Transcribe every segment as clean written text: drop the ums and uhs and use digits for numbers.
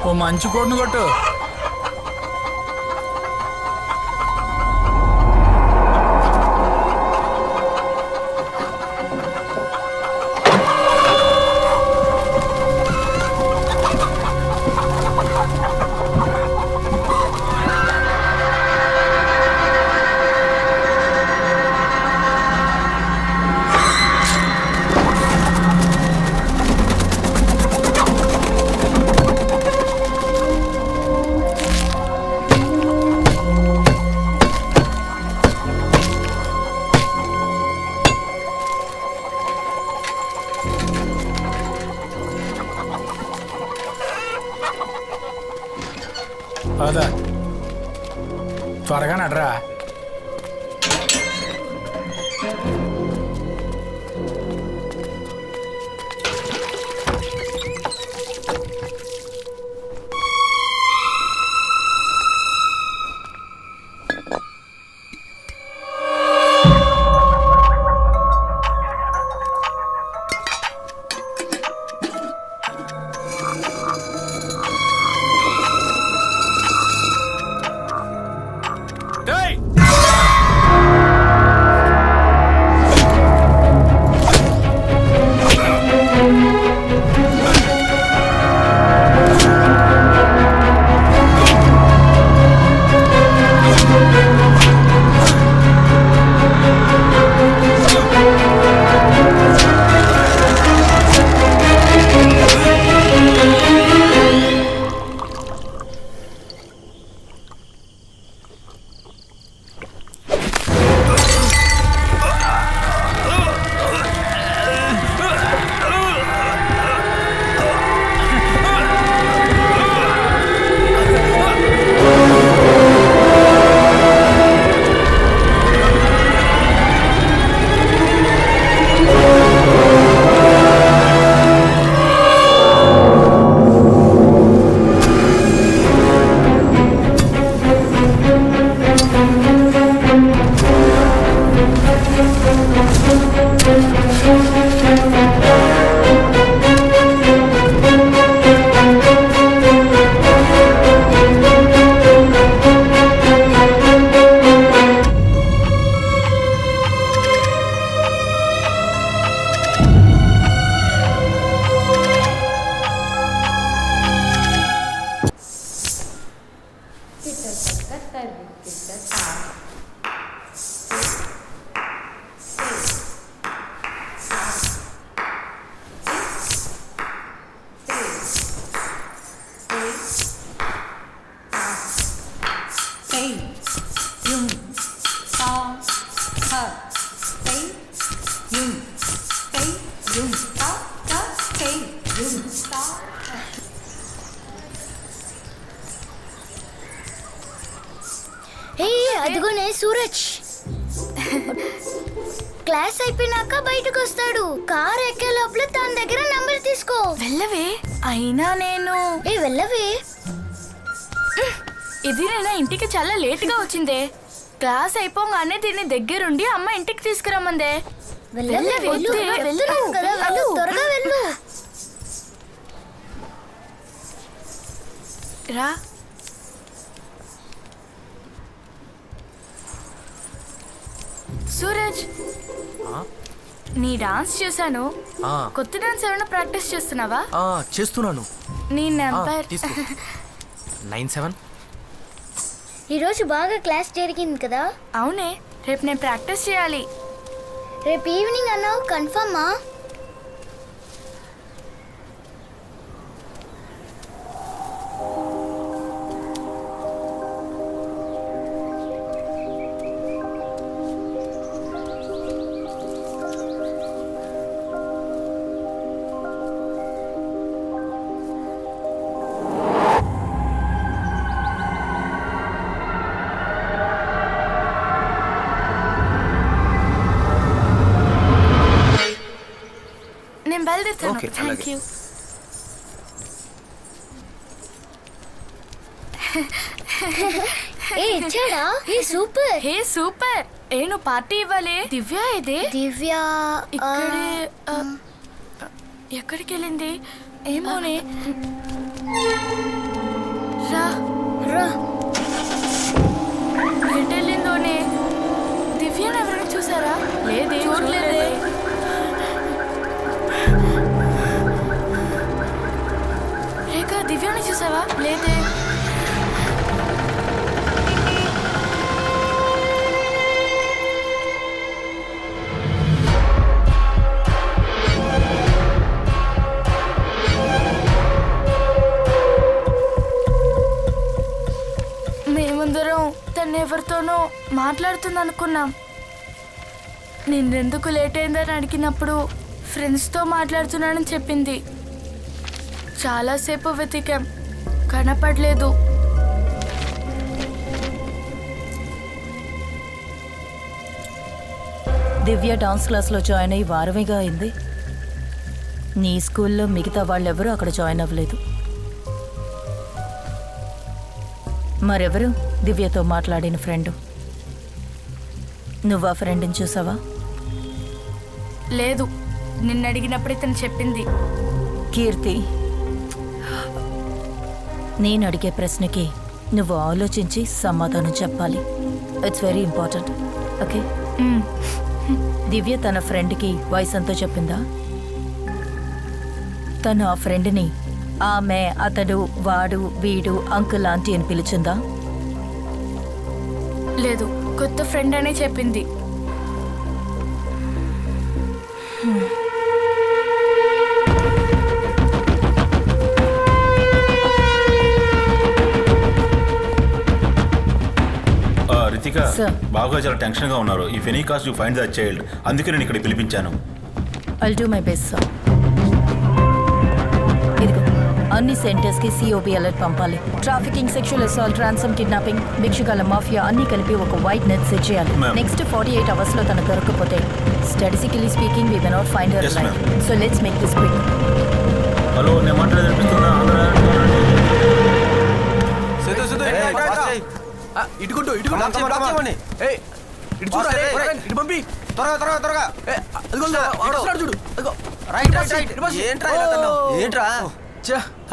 ఓ మంచి కోడిని కొట్టు. అదా త్వరగా నడరా. అదిగోనే సూరజ్ క్లాస్ అయిపోయినాక బయటకు వస్తాడు. కార్ ఎక్కే లోపల తన దగ్గర నంబర్ తీసుకో. వెళ్ళవే. అయినా నేను వెళ్ళవే. ఇది నేను ఇంటికి చాలా లేట్ గా వచ్చిందే. క్లాస్ అయిపోగానే దీన్ని దగ్గరుండి అమ్మ ఇంటికి తీసుకురమ్మందే. త్వరగా వెళ్ళు. రా. సూరజ్, నీ డాన్స్ చూసాను. కొత్త డాన్స్ ఏమైనా ప్రాక్టీస్ చేస్తున్నావా? చేస్తున్నాను. నీ నెంబర్ 97. ఈరోజు బాగా క్లాస్ జరిగింది కదా? అవునే, రేపు నేను ప్రాక్టీస్ చేయాలి. రేపు ఈవినింగ్ అన్నావు, కన్ఫర్మా? బయలుదేరుతాను. Thank you. Super. Hey super. ఏను పార్టీ ఇవ్వాలి. దివ్య ఇదే. దివ్య ఇక్కడే. ఎక్కడికి వెళ్ళింది ఏమోనే. రా రా ఎటెళ్ళిందోనే. దివ్యను ఎవరైనా చూసారా? లేదే, చూడలేదే. రేఖ, దివ్యాని చూసావా? లేదే. మేమందరం తను ఎవరితోనో మాట్లాడుతుంది అనుకున్నాం. నిన్నెందుకు లేట్ అయిందని అడిగినప్పుడు ఫ్రెండ్స్తో మాట్లాడుతున్నానని చెప్పింది. చాలాసేపు వెతికాం, కనపడలేదు. దివ్య డాన్స్ క్లాస్లో జాయిన్ అయ్యి వారమేగా అయింది. నీ స్కూల్లో మిగతా వాళ్ళెవరూ అక్కడ జాయిన్ అవ్వలేదు. మరెవరు దివ్యతో మాట్లాడిన ఫ్రెండు? నువ్వు ఆ ఫ్రెండ్ని చూసావా? లేదు, నిన్న అడిగినప్పుడు ఇతను చెప్పింది. కీర్తి, నేను అడిగే ప్రశ్నకి నువ్వు ఆలోచించి సమాధానం చెప్పాలి. It's very important. ఓకే? దివ్య తన ఫ్రెండ్కి వయసు ఎంతో చెప్పిందా? తను ఆ ఫ్రెండ్ని ఆమె, అతడు, వాడు, వీడు, అంకుల్, ఆంటీ అని పిలిచిందా? లేదు, కొత్త ఫ్రెండ్ అనే చెప్పింది. రితిక, బాగా చాలా టెన్షన్ గా ఉన్నారు. If any cost you find the child, అందుకే నేను ఇక్కడ పిలిపించాను. I'll do my best sir. ఇదిగో అన్ని సెంటర్స్కి సిఓబి అలర్ట్ పంపాలి. Trafficking, sexual assault, ransom, kidnapping, భిక్షుకాల మాఫియా అన్ని కలిపి ఒక వైట్ నెట్ సెట్ చేయాలి. నెక్స్ట్ 48 అవర్స్లో తను దొరకకపోతే statistically speaking we may not find her life. So let's make this quick. Hello, నేను మాట్లాడేది అనిపిస్తుందా? ఇటుకుంటూ ఇటు పంపి త్వరగా చూడు. ఏంట్రా?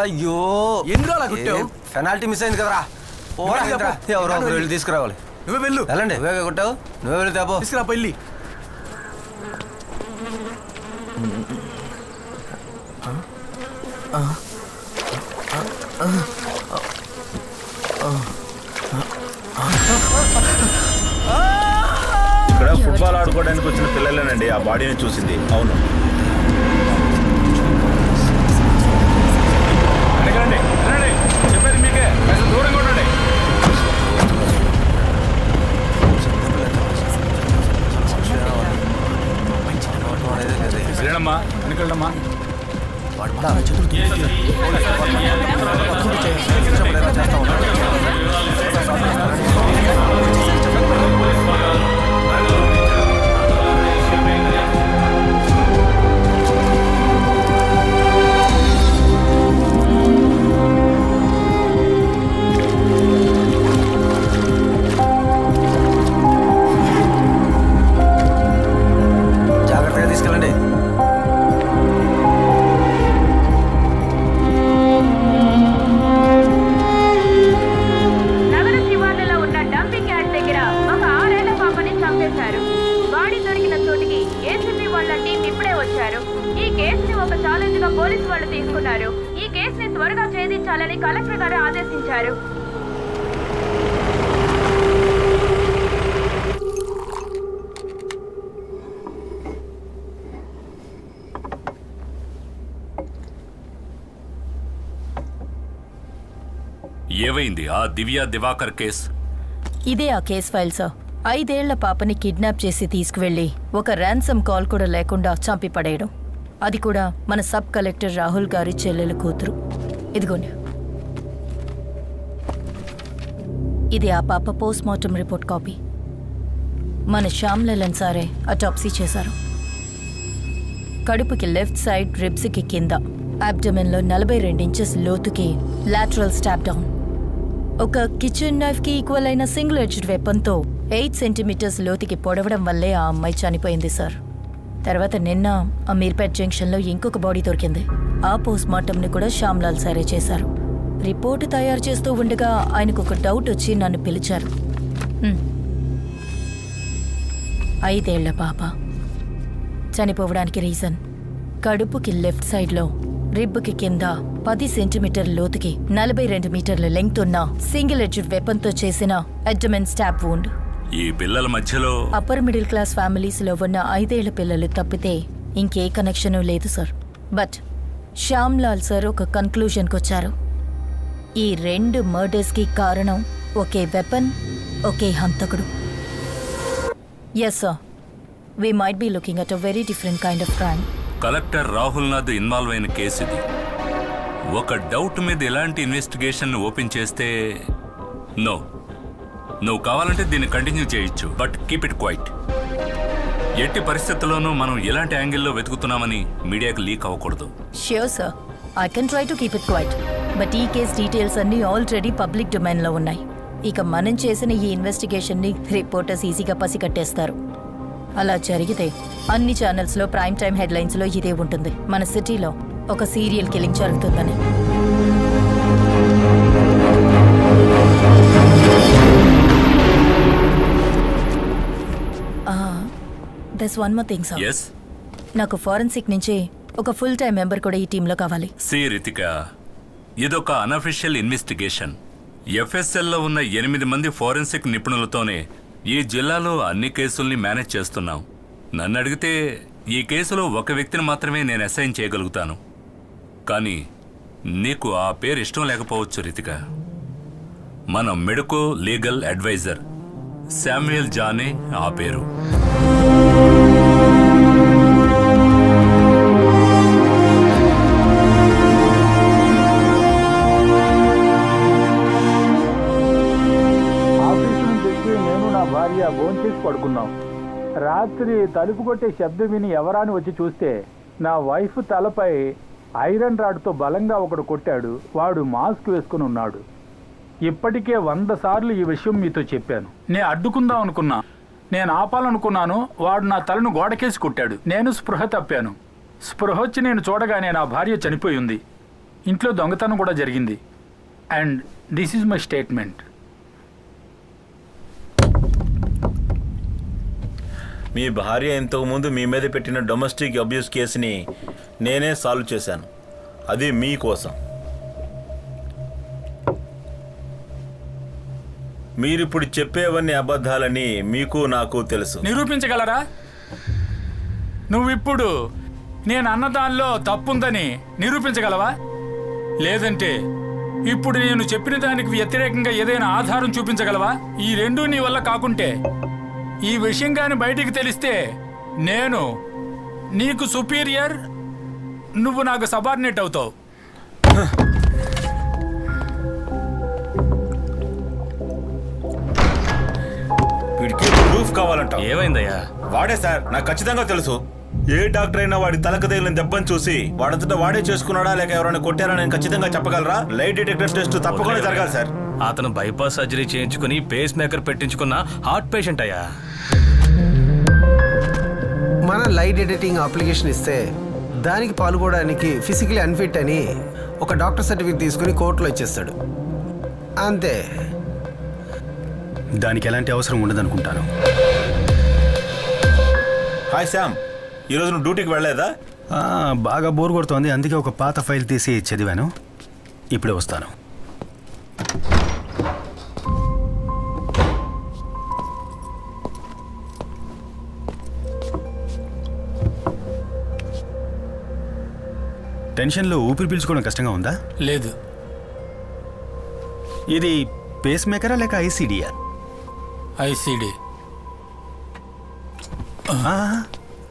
అయ్యో, ఎందుకు అలా కొట్టావు? పెనాల్టీ మిస్ అయింది కదరా. ఎవరో ఒకరు వెళ్ళి తీసుకురావాలి. నువ్వే వెళ్ళు. వెళ్ళండి, నువ్వే కొట్టావు, నువ్వే వెళ్ళి తేపో. తీసుకురా పెళ్ళి. ఇక్కడ ఫుట్బాల్ ఆడుకోవడానికి వచ్చిన పిల్లలేనండి ఆ బాడీని చూసింది. అవును, చెప్పేది మీకే. దూరంగా ఉండండి. వెళ్ళమ్మా, వెనకెళ్ళమ్మా. జాగ్రత్తగా తీసుకెళ్ళండి. నగర శివార్లలో ఉన్న డంపింగ్ యార్డ్ దగ్గర ఒక 6 ఏళ్ల పాపని చంపేశారు. బాడీ దొరికిన చోటికి ఏసీపీ వాళ్ళ టీం ఇప్పుడే వచ్చారు. ఈ కేసుని ఒక ఛాలెంజ్ గా పోలీసు వాళ్ళు తీసుకున్నారు. ఈ కేసుని త్వరగా ఛేదించాలని కలెక్టర్ గారు ఆదేశించారు. ఏవైంది ఆ దివ్య దివాకర్ కేసు? ఇదే ఆ కేస్ ఫైల్ సార్. 5 ఏళ్ల పాపని కిడ్నాప్ చేసి తీసుకువెళ్ళి ఒక ర్యాన్సమ్ కాల్ కూడా లేకుండా చంపి పడేయడం. అది కూడా మన సబ్ కలెక్టర్ రాహుల్ గారి చెల్లెల కూతురు. ఇదిగోండి, ఇది ఆ పాప పోస్ట్ మార్టం రిపోర్ట్ కాపీ. మన శ్యామ్ లలన్ సారే అటాప్సీ చేశారు. కడుపుకి లెఫ్ట్ సైడ్, రిబ్స్కి కింద, అబ్డమెన్లో 42 ఇంచెస్ లోతుకి లాటరల్ స్టాప్ డౌన్. ఒక కిచెన్ నైఫ్కి ఈక్వల్ అయిన సింగిల్ ఎడ్జ్డ్ వెపన్తో 8 సెంటీమీటర్స్ లోతుకి పొడవడం వల్లే ఆ అమ్మాయి చనిపోయింది సార్. తర్వాత నిన్న అమీర్పేట్ జంక్షన్లో ఇంకొక బాడీ దొరికింది. ఆ పోస్ట్ మార్టంని కూడా శ్యామ్లాల్ సారే చేశారు. రిపోర్టు తయారు చేస్తూ ఉండగా ఆయనకు ఒక డౌట్ వచ్చి నన్ను పిలిచారు. 5 ఏళ్ల పాప. చనిపోవడానికి రీజన్ కడుపుకి లెఫ్ట్ సైడ్లో రిబ్బుకి కింద 10 సెంటీమీటర్ల లోతుకి 42 మీటర్ల లెంగ్త్ ఉన్న సింగిల్ ఎడ్జ్డ్ వెపన్తో చేసిన అబ్డమెన్ స్టాబ్ వూండ్. ఈ పిల్లల మధ్యలో అప్పర్ మిడిల్ క్లాస్ ఫ్యామిలీస్లో ఉన్న 5 ఏళ్ల పిల్లలు తప్పితే ఇంకే కనెక్షను లేదు సార్. బట్ శ్యామ్లాల్ సార్ ఒక కన్క్లూజన్కి వచ్చారు. ఈ 2 మర్డర్స్కి కారణం ఒకే వెపన్, ఒకే హంతకుడు. Yes sir, we might be looking at a very different kind of crime. Collector Rahul Nath involve అయిన కేసు ఇది. ఒక డౌట్ మీద ఎలాంటి ఇన్వెస్టిగేషన్ ఓపెన్ చేస్తే నో, నువ్వు కావాలంటే దీన్ని కంటిన్యూ చేయొచ్చు, బట్ కీప్ ఇట్ క్వైట్. ఎట్టి పరిస్థితుల్లోనూ మనం ఎలాంటి యాంగిల్లో వెతుకుతున్నామని మీడియాకి లీక్ అవ్వకూడదు. Sure sir, I can try to keep it quiet. But ఈ కేస్ డీటెయిల్స్ అన్నీ ఆల్రెడీ పబ్లిక్ డొమైన్లో ఉన్నాయి. ఇక మనం చేసిన ఈ ఇన్వెస్టిగేషన్ని రిపోర్టర్స్ ఈజీగా పసిగట్టేస్తారు. అలా జరిగితే అన్ని ఛానల్స్లో ప్రైమ్ టైమ్ హెడ్లైన్స్లో ఇదే ఉంటుంది, మన సిటీలో ఒక సీరియల్ కిల్లింగ్ జరుగుతుందని. That's one more thing sir. yes నాకు ఫారెన్సిక్ నుంచి ఒక ఫుల్ టైం మెంబర్ కూడా ఈ టీంలో కావాలి. సి రితిక, ఇదొక అనఫిషియల్ ఇన్వెస్టిగేషన్. ఎఫ్ఎస్ఎల్లో ఉన్న 8 మంది ఫోరెన్సిక్ నిపుణులతోనే ఈ జిల్లాలో అన్ని కేసుల్ని మేనేజ్ చేస్తున్నాం. నన్ను అడిగితే ఈ కేసులో ఒక వ్యక్తిని మాత్రమే నేను అసైన్ చేయగలుగుతాను. కానీ నీకు ఆ పేరు ఇష్టం లేకపోవచ్చు రితిక. మన మెడికో లీగల్ అడ్వైజర్ శామ్యుయల్ జానే ఆ పేరు. భార్య భోంచేసి పడుకున్నాం. రాత్రి తలుపు కొట్టే శబ్దం విని ఎవరాని వచ్చి చూస్తే నా వైఫ్ తలపై ఐరన్ రాడ్తో బలంగా ఒకడు కొట్టాడు. వాడు మాస్క్ వేసుకుని ఉన్నాడు. ఇప్పటికే 100 సార్లు ఈ విషయం మీతో చెప్పాను. నేను అడ్డుకుందాం అనుకున్నా, నేను ఆపాలనుకున్నాను. వాడు నా తలను గోడకేసి కొట్టాడు. నేను స్పృహ తప్పాను. స్పృహ వచ్చి నేను చూడగానే నా భార్య చనిపోయి ఉంది. ఇంట్లో దొంగతనం కూడా జరిగింది. And this is my statement. మీ భార్య ఇంతకుముందు మీ మీద పెట్టిన డొమెస్టిక్ అబ్యూస్ కేసుని నేనే సాల్వ్ చేశాను. అది మీకోసం. మీరిప్పుడు చెప్పేవన్నీ అబద్ధాలని మీకు నాకు తెలుసు. నిరూపించగలరా? నువ్విప్పుడు నేను అన్నదానిలో తప్పుందని నిరూపించగలవా? లేదంటే ఇప్పుడు నేను చెప్పిన దానికి వ్యతిరేకంగా ఏదైనా ఆధారం చూపించగలవా? ఈ రెండూ నీ వల్ల కాకుంటే, ఈ విషయం కానీ బయటికి తెలిస్తే నేను నీకు సుపీరియర్, నువ్వు నాకు సబార్డినేట్ అవుతావు. వీడికి ప్రూఫ్ కావాలంట. ఏమైందయ్యా? వాడే సార్, నాకు ఖచ్చితంగా తెలుసు. ఏ డాక్టర్ అయినా వాడి తలకు తగిలిన దెబ్బను చూసి వాడంతటా వాడే చేసుకున్నాడా లేక ఎవరైనా కొట్టారా నేను ఖచ్చితంగా చెప్పగలరా? లైట్ డిటెక్టర్ టెస్ట్ తప్పకుండా జరగాలి సార్. అతను బైపాస్ సర్జరీ చేయించుకుని పేస్ మేకర్ పెట్టించుకున్న హార్ట్ పేషెంట్ అయ్యా. మన లైట్ ఎడిటింగ్ అప్లికేషన్ ఇస్తే దానికి పాల్గొనడానికి ఫిజికలీ అన్ఫిట్ అని ఒక డాక్టర్ సర్టిఫికేట్ తీసుకుని కోర్టులో ఇచ్చేస్తాడు. అంతే. దానికి ఎలాంటి అవసరం ఉండదనుకుంటాను. హాయ్ శ్యామ్, ఈరోజు నువ్వు డ్యూటీకి వెళ్ళలేదా? బాగా బోర్ కొడుతోంది, అందుకే ఒక పాత ఫైల్ తీసి చదివాను. ఇప్పుడే వస్తాను. టెన్షన్లో ఊపిరి పీల్చుకోవడం కష్టంగా ఉందా? లేదు. ఇది పేస్ మేకరా లేక ఐసీడీయా? ఐసీడీ.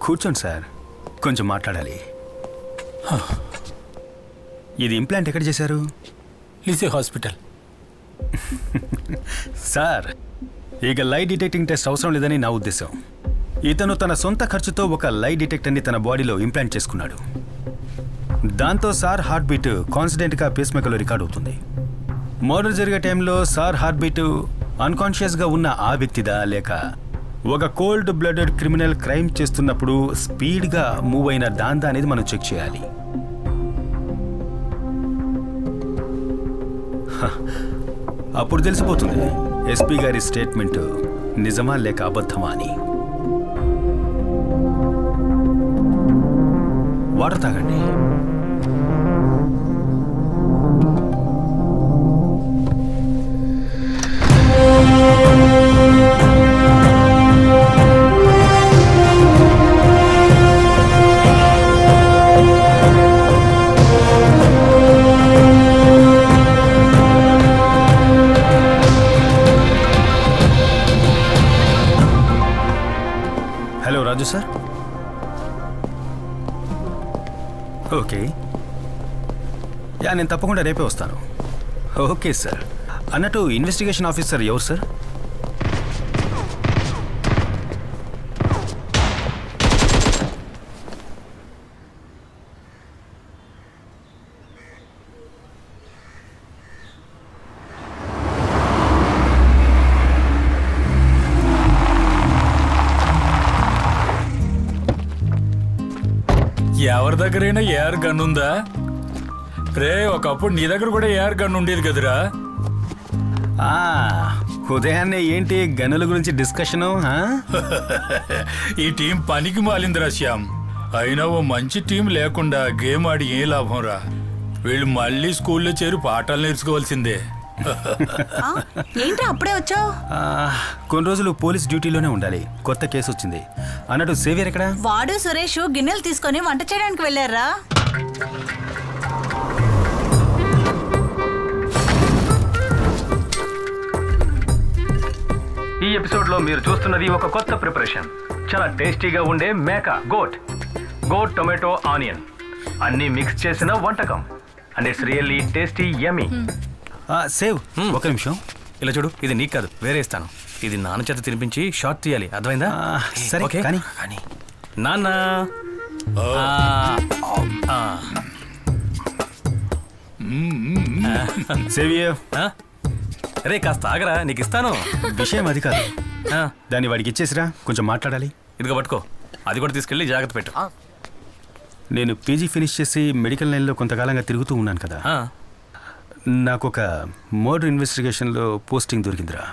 కూర్చోండి సార్, కొంచెం మాట్లాడాలి. ఇది ఇంప్లాంట్ ఎక్కడ చేశారు? లిసే హాస్పిటల్. సార్, ఇక లైట్ డిటెక్టింగ్ టెస్ట్ అవసరం లేదని నా ఉద్దేశం. ఇతను తన సొంత ఖర్చుతో ఒక లైట్ డిటెక్టర్ని తన బాడీలో ఇంప్లాంట్ చేసుకున్నాడు. దాంతో సార్ హార్ట్ బీట్ కాన్స్టెంట్గా పేస్ మేకర్లో రికార్డ్ అవుతుంది. మర్డర్ జరిగే టైంలో సార్ హార్ట్ బీట్ అన్కాన్షియస్గా ఉన్న ఆ వ్యక్తిదా లేక ఒక కోల్డ్ బ్లడెడ్ క్రిమినల్ క్రైమ్ చేస్తున్నప్పుడు స్పీడ్గా మూవ్ అయిన దాందా అనేది మనం చెక్ చేయాలి. అప్పుడు తెలిసిపోతుంది ఎస్పీ గారి స్టేట్మెంట్ నిజమా లేక అబద్ధమా అని. వాటర్ తాగండి. హలో రాజు సార్. ఓకే, నేను తప్పకుండా రేపే వస్తాను. Okay sir. అన్నట్టు ఇన్వెస్టిగేషన్ ఆఫీసర్ ఎవరు సార్? ఎవరి దగ్గరైనా ఏఆర్ గన్ ఉందా రే? ఒకప్పుడు నీ దగ్గర కూడా ఏఆర్ గన్ ఉండేది కదరా. ఉదయాన్నే ఏంటి గనుల గురించి డిస్కషను? ఈ టీం పనికి మాలిందిరా శ్యామ్. అయినా ఓ మంచి టీం లేకుండా గేమ్ ఆడి ఏ లాభం రా? వీళ్ళు మళ్ళీ స్కూల్లో చేరి పాఠాలు నేర్చుకోవాల్సిందే. ఏంటి అప్పుడే వచ్చావు? కొన్ని రోజులు పోలీస్ డ్యూటీలోనే ఉండాలి. కొత్త కేసు వచ్చింది. అన్నట్టు సేవియర్ ఎక్కడ? వాడు సురేష్ గిన్నెలు తీసుకొని వంట చేయడానికి వెళ్ళారా? ఈ ఎపిసోడ్ లో మీరు చూస్తున్నది ఒక కొత్త ప్రిపరేషన్. చాలా టేస్టీగా ఉండే మేక గోట్ టొమాటో ఆనియన్ అన్ని మిక్స్ చేసిన వంటకం. And it's really tasty yummy. Save ఒక నిమిషం. ఇలా చూడు, ఇది నీకు కాదు, వేరే ఇస్తాను. ఇది నాన్న చేత తినిపించి షార్ట్ తీయాలి, అర్థమైందా? సరే ఓకే కానీ నాన్న. సేవియర్ రే కాస్త ఆగరా, నీకు ఇస్తాను. విషయం అది కాదు. దాన్ని వాడికి ఇచ్చేసిరా, కొంచెం మాట్లాడాలి. ఇదిగో పట్టుకో, అది కూడా తీసుకెళ్ళి జాగ్రత్త పెట్టు. నేను పీజీ ఫినిష్ చేసి మెడికల్ లైన్లో కొంతకాలంగా తిరుగుతూ ఉన్నాను కదా. నాకు ఒక మర్డర్ ఇన్వెస్టిగేషన్లో పోస్టింగ్ దొరికిందిరా.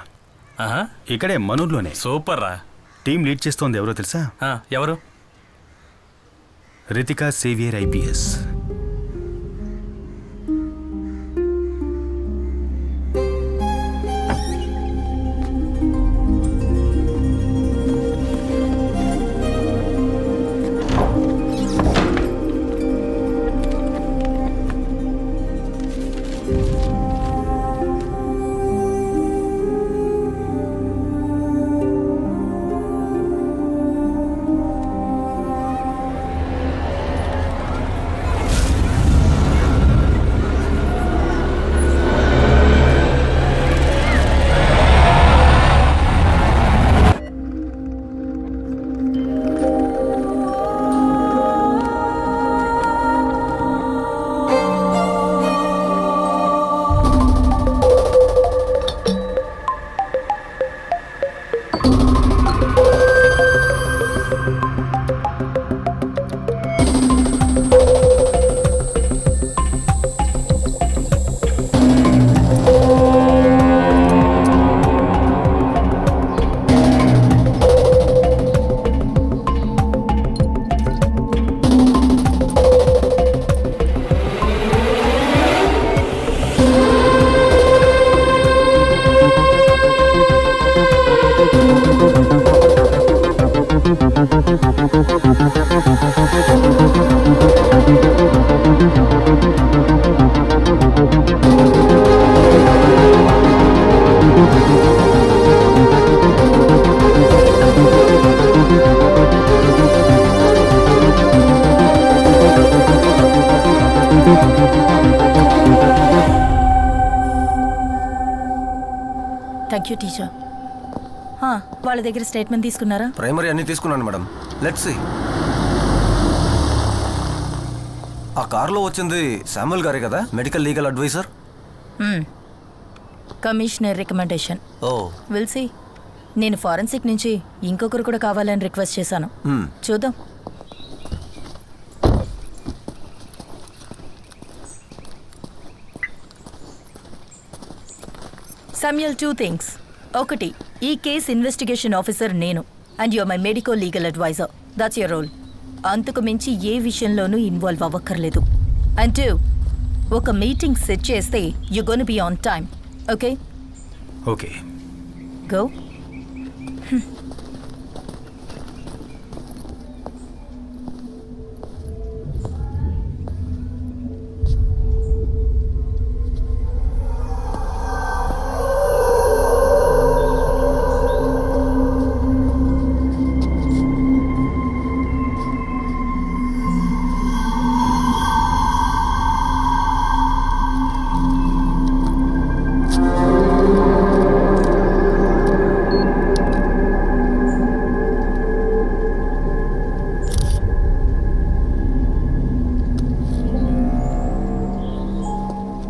ఇక్కడే మనూర్లోనే. సూపర్ రా. టీం లీడ్ చేస్తోంది ఎవరో తెలుసా? ఎవరు? Ritika saviour IPS. Thank you teacher. వాళ్ళ దగ్గర స్టేట్మెంట్ తీసుకున్నారా? ప్రైమరీ అన్ని తీసుకున్నాను మేడం. Let's see. ఆ కారులో వచ్చింది శామ్యుల్ గారే కదా, medical legal adviser. Commissioner recommendation. Oh will see. నేను ఫారెన్సిక్ నుంచి ఇంకొకరు కూడా కావాలని రిక్వెస్ట్ చేశాను. చూద్దాం. Samuel, 2 things. ఒకటి, ఈ కేస్ ఇన్వెస్టిగేషన్ ఆఫీసర్ నేను and your my medico legal advisor. That's your role. అంతకు మించి ఏ విషయంలోనూ ఇన్వాల్వ్ అవ్వక్కర్లేదు. అండ్ 2, ఒక మీటింగ్ సెట్ చేస్తే you gonna be on time. Okay? Okay. Go.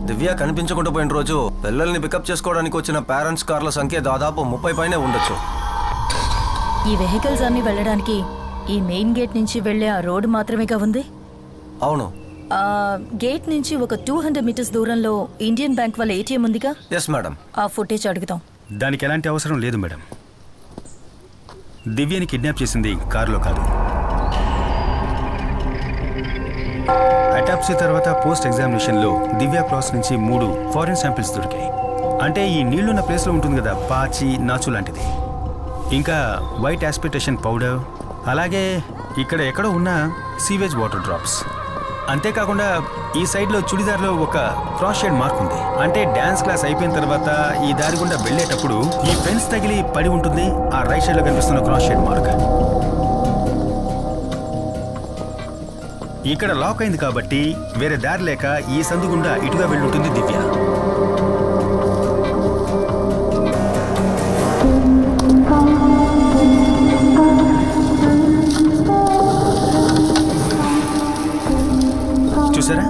Divya కనిపించకుండా పోయిన రోజు పిల్లల్ని పికప్ చేసుకోవడానికి వచ్చిన పేరెంట్స్ కార్ల సంఖ్య దాదాపు 30 పైనే ఉండొచ్చు. ఈ వెహికల్స్ అన్ని వెళ్ళడానికి ఈ మెయిన్ గేట్ నుంచి వెళ్ళే ఆ రోడ్డు మాత్రమేగా ఉంది. అవును. ఆ గేట్ నుంచి ఒక 200 మీటర్స్ దూరంలో ఇండియన్ బ్యాంక్ వాళ్ళ ఏటీఎం ఉందిగా. Yes madam. ఆ ఫుటేజ్ అడుగుతాం. దానికి ఎలాంటి అవసరం లేదు మేడం. దివ్యని కిడ్నాప్ చేసింది కారులో కాదు. అటాప్సీ తర్వాత పోస్ట్ ఎగ్జామినేషన్లో దివ్య క్రాస్ నుంచి 3 ఫారిన్ శాంపిల్స్ దొరికాయి. అంటే ఈ నీళ్లున్న ప్లేస్లో ఉంటుంది కదా, పాచి, నాచు లాంటిది. ఇంకా వైట్ ఆస్పిటేషన్ పౌడర్, అలాగే ఇక్కడ ఎక్కడో ఉన్న సీవేజ్ వాటర్ డ్రాప్స్. అంతేకాకుండా ఈ సైడ్లో చుడిదార్లో ఒక క్రాస్ షేడ్ మార్క్ ఉంది. అంటే డ్యాన్స్ క్లాస్ అయిపోయిన తర్వాత ఈ దారి గుండా వెళ్ళేటప్పుడు ఈ ఫెన్స్ తగిలి పడి ఉంటుంది. ఆ రైట్ సైడ్లో కనిపిస్తున్న క్రాస్ షేడ్ మార్క్. ఇక్కడ లాక్ అయింది కాబట్టి వేరే దారి లేక ఈ సందు గుండా ఇటుగా వెళ్ళుంటుంది దివ్య. చూసారా,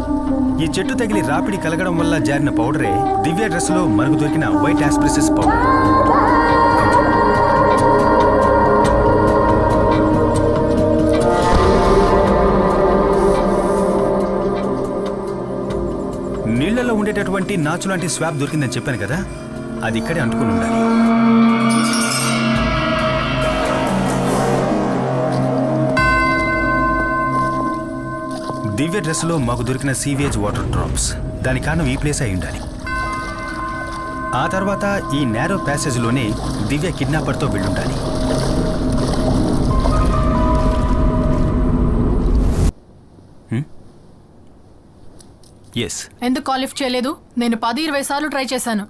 ఈ చెట్టు తగిలి రాపిడి కలగడం వల్ల జారిన పౌడరే దివ్య డ్రెస్లో మనకు దొరికిన వైట్ ఆస్ప్రెసిస్ పౌడర్. నీళ్లలో ఉండేటటువంటి నాచు లాంటి స్వాబ్ దొరికిందని చెప్పాను కదా, అది ఇక్కడే అంటుకుని ఉండాలి. దివ్య డ్రెస్లో మాకు దొరికిన సీవేజ్ వాటర్ డ్రాప్స్, దాని కారణం ఈ ప్లేస్ అయి ఉండాలి. ఆ తర్వాత ఈ నేరో ప్యాసేజ్లోనే దివ్య కిడ్నాపర్తో వెళ్ళుండాలి. ఎస్. ఎందుకు కాల్ లిఫ్ట్ చేయలేదు? నేను 10-20 సార్లు ట్రై చేశాను.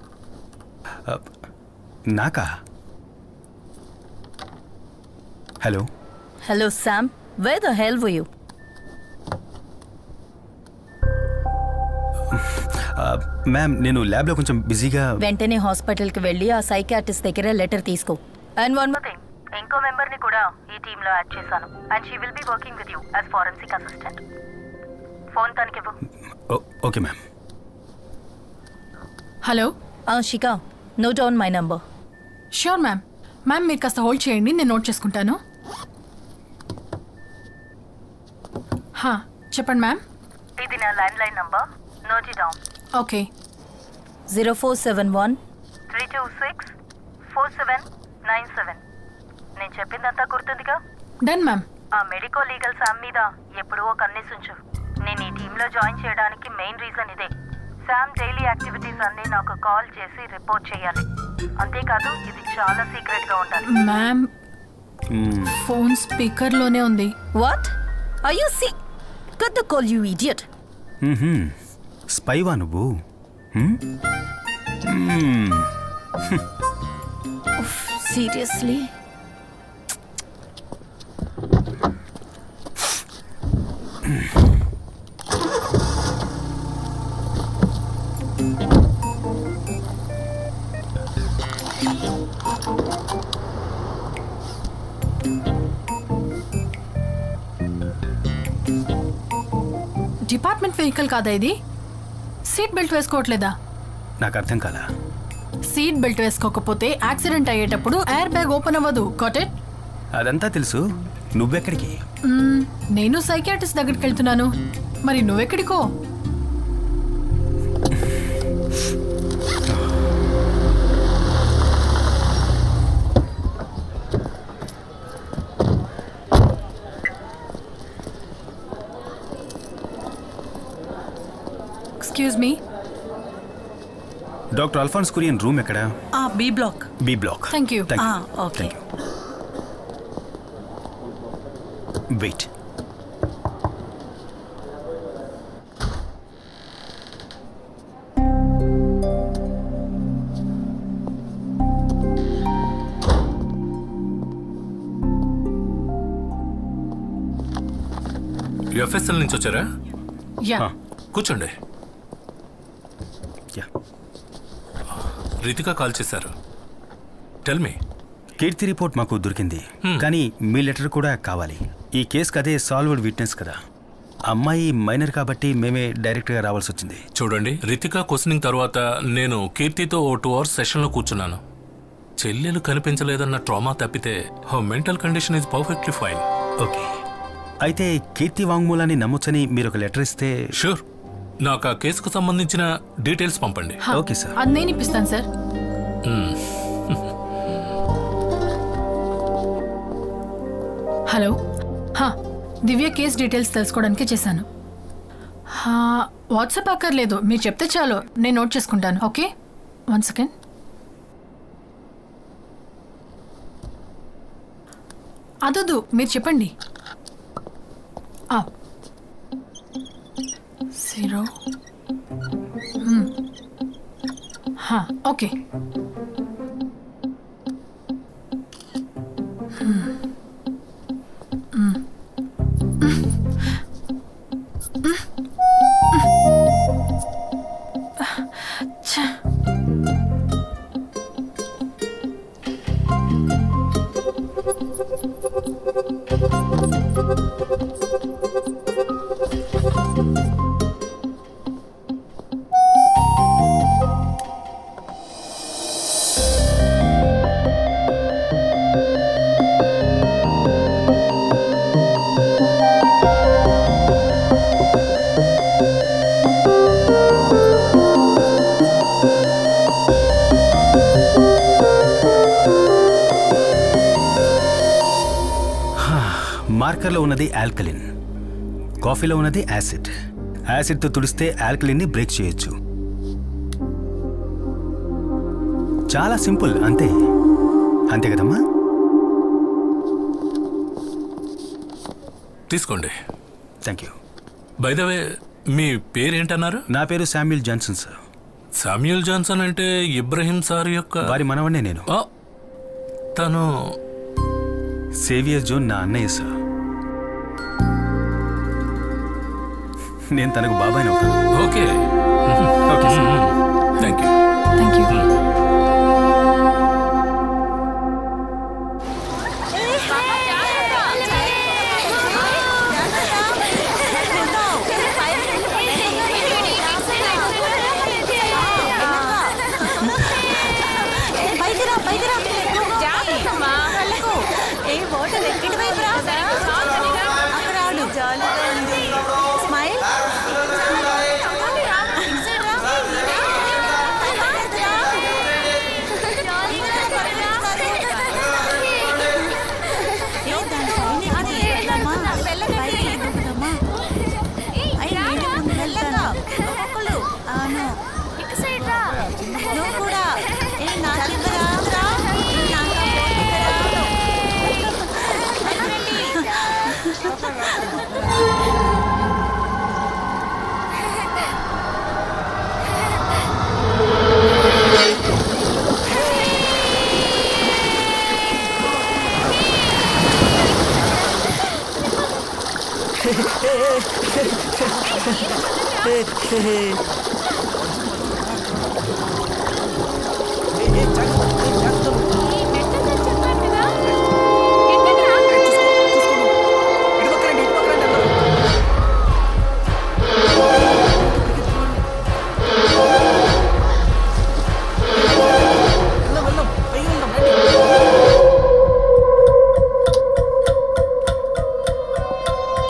నాకా? Hello. Hello Sam, wear the hell were you? Ma'am, నేను ల్యాబ్లో కొంచెం బిజీగా. వెంటనే హాస్పిటల్కి వెళ్ళి ఆ సైకాట్రిస్ట్ దగ్గర లెటర్ తీసుకో. అండ్ వన్ మోర్ థింగ్, ఇంకో మెంబర్ని కూడా ఈ టీంలో యాడ్ చేశాను. And she will be working with you as forensic assistant. Phone తనకివ్వు. Okay ma'am. Hello. Shikha, note down my number. Sure ma'am. Ma'am మీరు కాస్త హోల్డ్ చేయండి, నేను నోట్ చేసుకుంటాను. చెప్పండి మ్యామ్. ఇది నా landline number, note it down. Okay. 0471 326 4797. నేను చెప్పిందంతా గుర్తుందిగా? Done ma'am. ఆ మెడికో లీగల్ శామ్ మీద ఎప్పుడూ ఒక కన్నేసుంచు. నేను ఈ టీంలో జాయిన్ చేయడానికి మెయిన్ రీజన్ ఇదే. శామ్ డైలీ యాక్టివిటీస్ అన్నీ నాకు కాల్ చేసి రిపోర్ట్ చేయాలి. అంతేకాదు, ఇది చాలా సీక్రెట్గా ఉండాలి. మ్యామ్, ఫోన్ స్పీకర్లోనే ఉంది. What are you see? Cut the call you idiot. స్పైవా నువ్వు? సీరియస్లీ? డిపార్ట్మెంట్ వెహికల్ కాదా ఇది? సీట్ బెల్ట్ వేసుకోవట్లేదా? నాకు అర్థం కాలా. సీట్ బెల్ట్ వేసుకోకపోతే యాక్సిడెంట్ అయ్యేటప్పుడు ఎయిర్ బ్యాగ్ ఓపెన్ అవ్వదు. Got it? అదంతా తెలుసు. నువ్వెక్కడికి? నేను సైకియాట్రిస్ట్ దగ్గరికి వెళ్తున్నాను. మరి నువ్వెక్కడికో? Excuse me. Doctor Alphonse Kurian room ఎక్కడ? B block. B block. Thank you. Okay. Wait. FSL నుంచి వచ్చారా? యా. కూర్చోండి. యా. రితిక కాల్ చేశారు. Tell me. కీర్తి రిపోర్ట్ మాకు దొరికింది, కానీ మీ లెటర్ కూడా కావాలి. ఈ కేసుకి అదే సాల్వ్డ్ విట్నెస్ కదా. అమ్మాయి మైనర్ కాబట్టి మేమే డైరెక్ట్గా రావాల్సి వచ్చింది. చూడండి, రితిక క్వశ్చనింగ్ తర్వాత నేను కీర్తితో ఓ 2 hours సెషన్లో కూర్చున్నాను. చెల్లెలు కనిపించలేదన్న ట్రామా తప్పితే mental condition is perfectly fine. Okay, అయితే కీర్తి వాంగ్మూలాన్ని నమ్మొచ్చని మీరు ఒక లెటర్ ఇస్తే. షూర్. నాకు ఆ కేసుకు సంబంధించిన డీటెయిల్స్ పంపండి. Okay sir. అది నేను ఇప్పిస్తాను సార్. హలో. దివ్య కేస్ డీటెయిల్స్ తెలుసుకోవడానికి చేశాను. వాట్సాప్ అక్కర్లేదు, మీరు చెప్తే చాలు, నేను నోట్ చేసుకుంటాను. Okay, 1 second. అదొద్దు, మీరు చెప్పండి. 0. ఓకే. మార్కర్లో ఉన్నది ఆల్కలిన్, కాఫీలో ఉన్నది యాసిడ్. యాసిడ్తో తుడిస్తే ఆల్కలిన్ని బ్రేక్ చేయొచ్చు. చాలా సింపుల్, అంతే. అంతే కదమ్మా? తీసుకోండి. Thank you. By the way, మీ పేరేంటన్నారు? నా పేరు Samuel Johnson sir. Samuel Johnson అంటే ఇబ్రహీం సార్ యొక్క వారి మనవన్నే నేను. తను సేవియర్ జోన్ నా అన్నయ్య సార్. నేను తనకు బాబాయ్ని అవుతాను. Okay. Okay sir. Thank you. Thank you.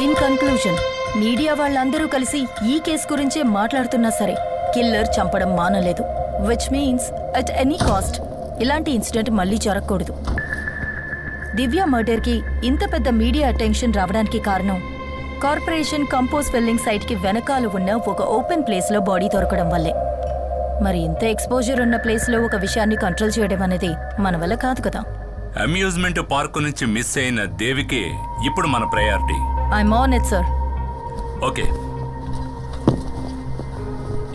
In conclusion, media వాళ్ళందరూ కలిసి ఈ కేసు గురించే మాట్లాడుతున్నా సరే కిల్లర్ చంపడం మానలేదు. Which means at any cost ఇలాంటి ఇన్సిడెంట్ మళ్ళీ జరగకూడదు. దివ్య మర్డర్కి ఇంత పెద్ద మీడియా అటెన్షన్ రావడానికి కారణం కార్పొరేషన్ కంపోజ్ ఫిల్లింగ్ సైట్కి వెనకాల ఉన్న ఒక ఓపెన్ ప్లేస్లో బాడీ దొరకడం వల్లే. మరి ఇంత ఎక్స్పోజర్ ఉన్న ప్లేస్లో ఒక విషయాన్ని కంట్రోల్ చేయడం అనేది మన వల్ల కాదు కదా. అమ్యూజ్మెంట్ పార్క్ నుంచి మిస్ అయిన దేవికి ఇప్పుడు మన priority. I'm on it sir. Okay,